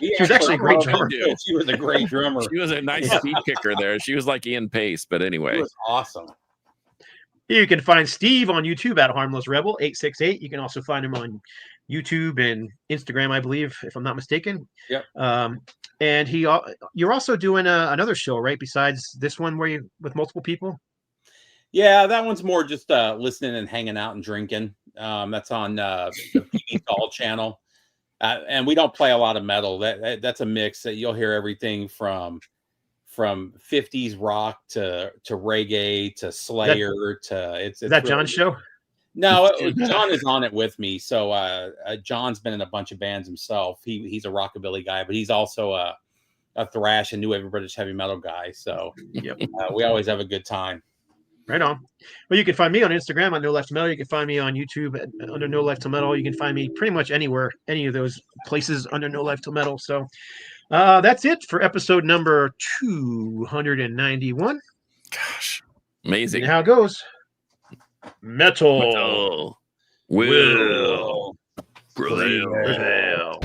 A: She was actually a great drummer.
C: She was a great drummer.
B: She was a nice
A: Yeah.
B: speed kicker there. She was like Ian Pace, but
C: She
B: anyway.
C: was awesome.
A: You can find Steve on YouTube at Harmless Rebel 868. You can also find him on YouTube and Instagram, I believe, if I'm not mistaken.
C: Yep.
A: And you're also doing another show, right? Besides this one, where you with multiple people.
C: Yeah, that one's more just listening and hanging out and drinking. That's on the PB Doll channel, and we don't play a lot of metal. That's a mix that you'll hear everything from 50s rock to reggae to Slayer to it's
A: Is that
C: really
A: John's show?
C: No, John is on it with me. So John's been in a bunch of bands himself. He's a rockabilly guy, but he's also a thrash and new wave British heavy metal guy. So
A: Yep.
C: We always have a good time.
A: Right on. Well, you can find me on Instagram on No Life to Metal. You can find me on YouTube under No Life to Metal. You can find me pretty much anywhere, any of those places under No Life to Metal. So that's it for episode number 291.
B: Gosh, amazing.
A: And how it goes. Metal
B: will prevail.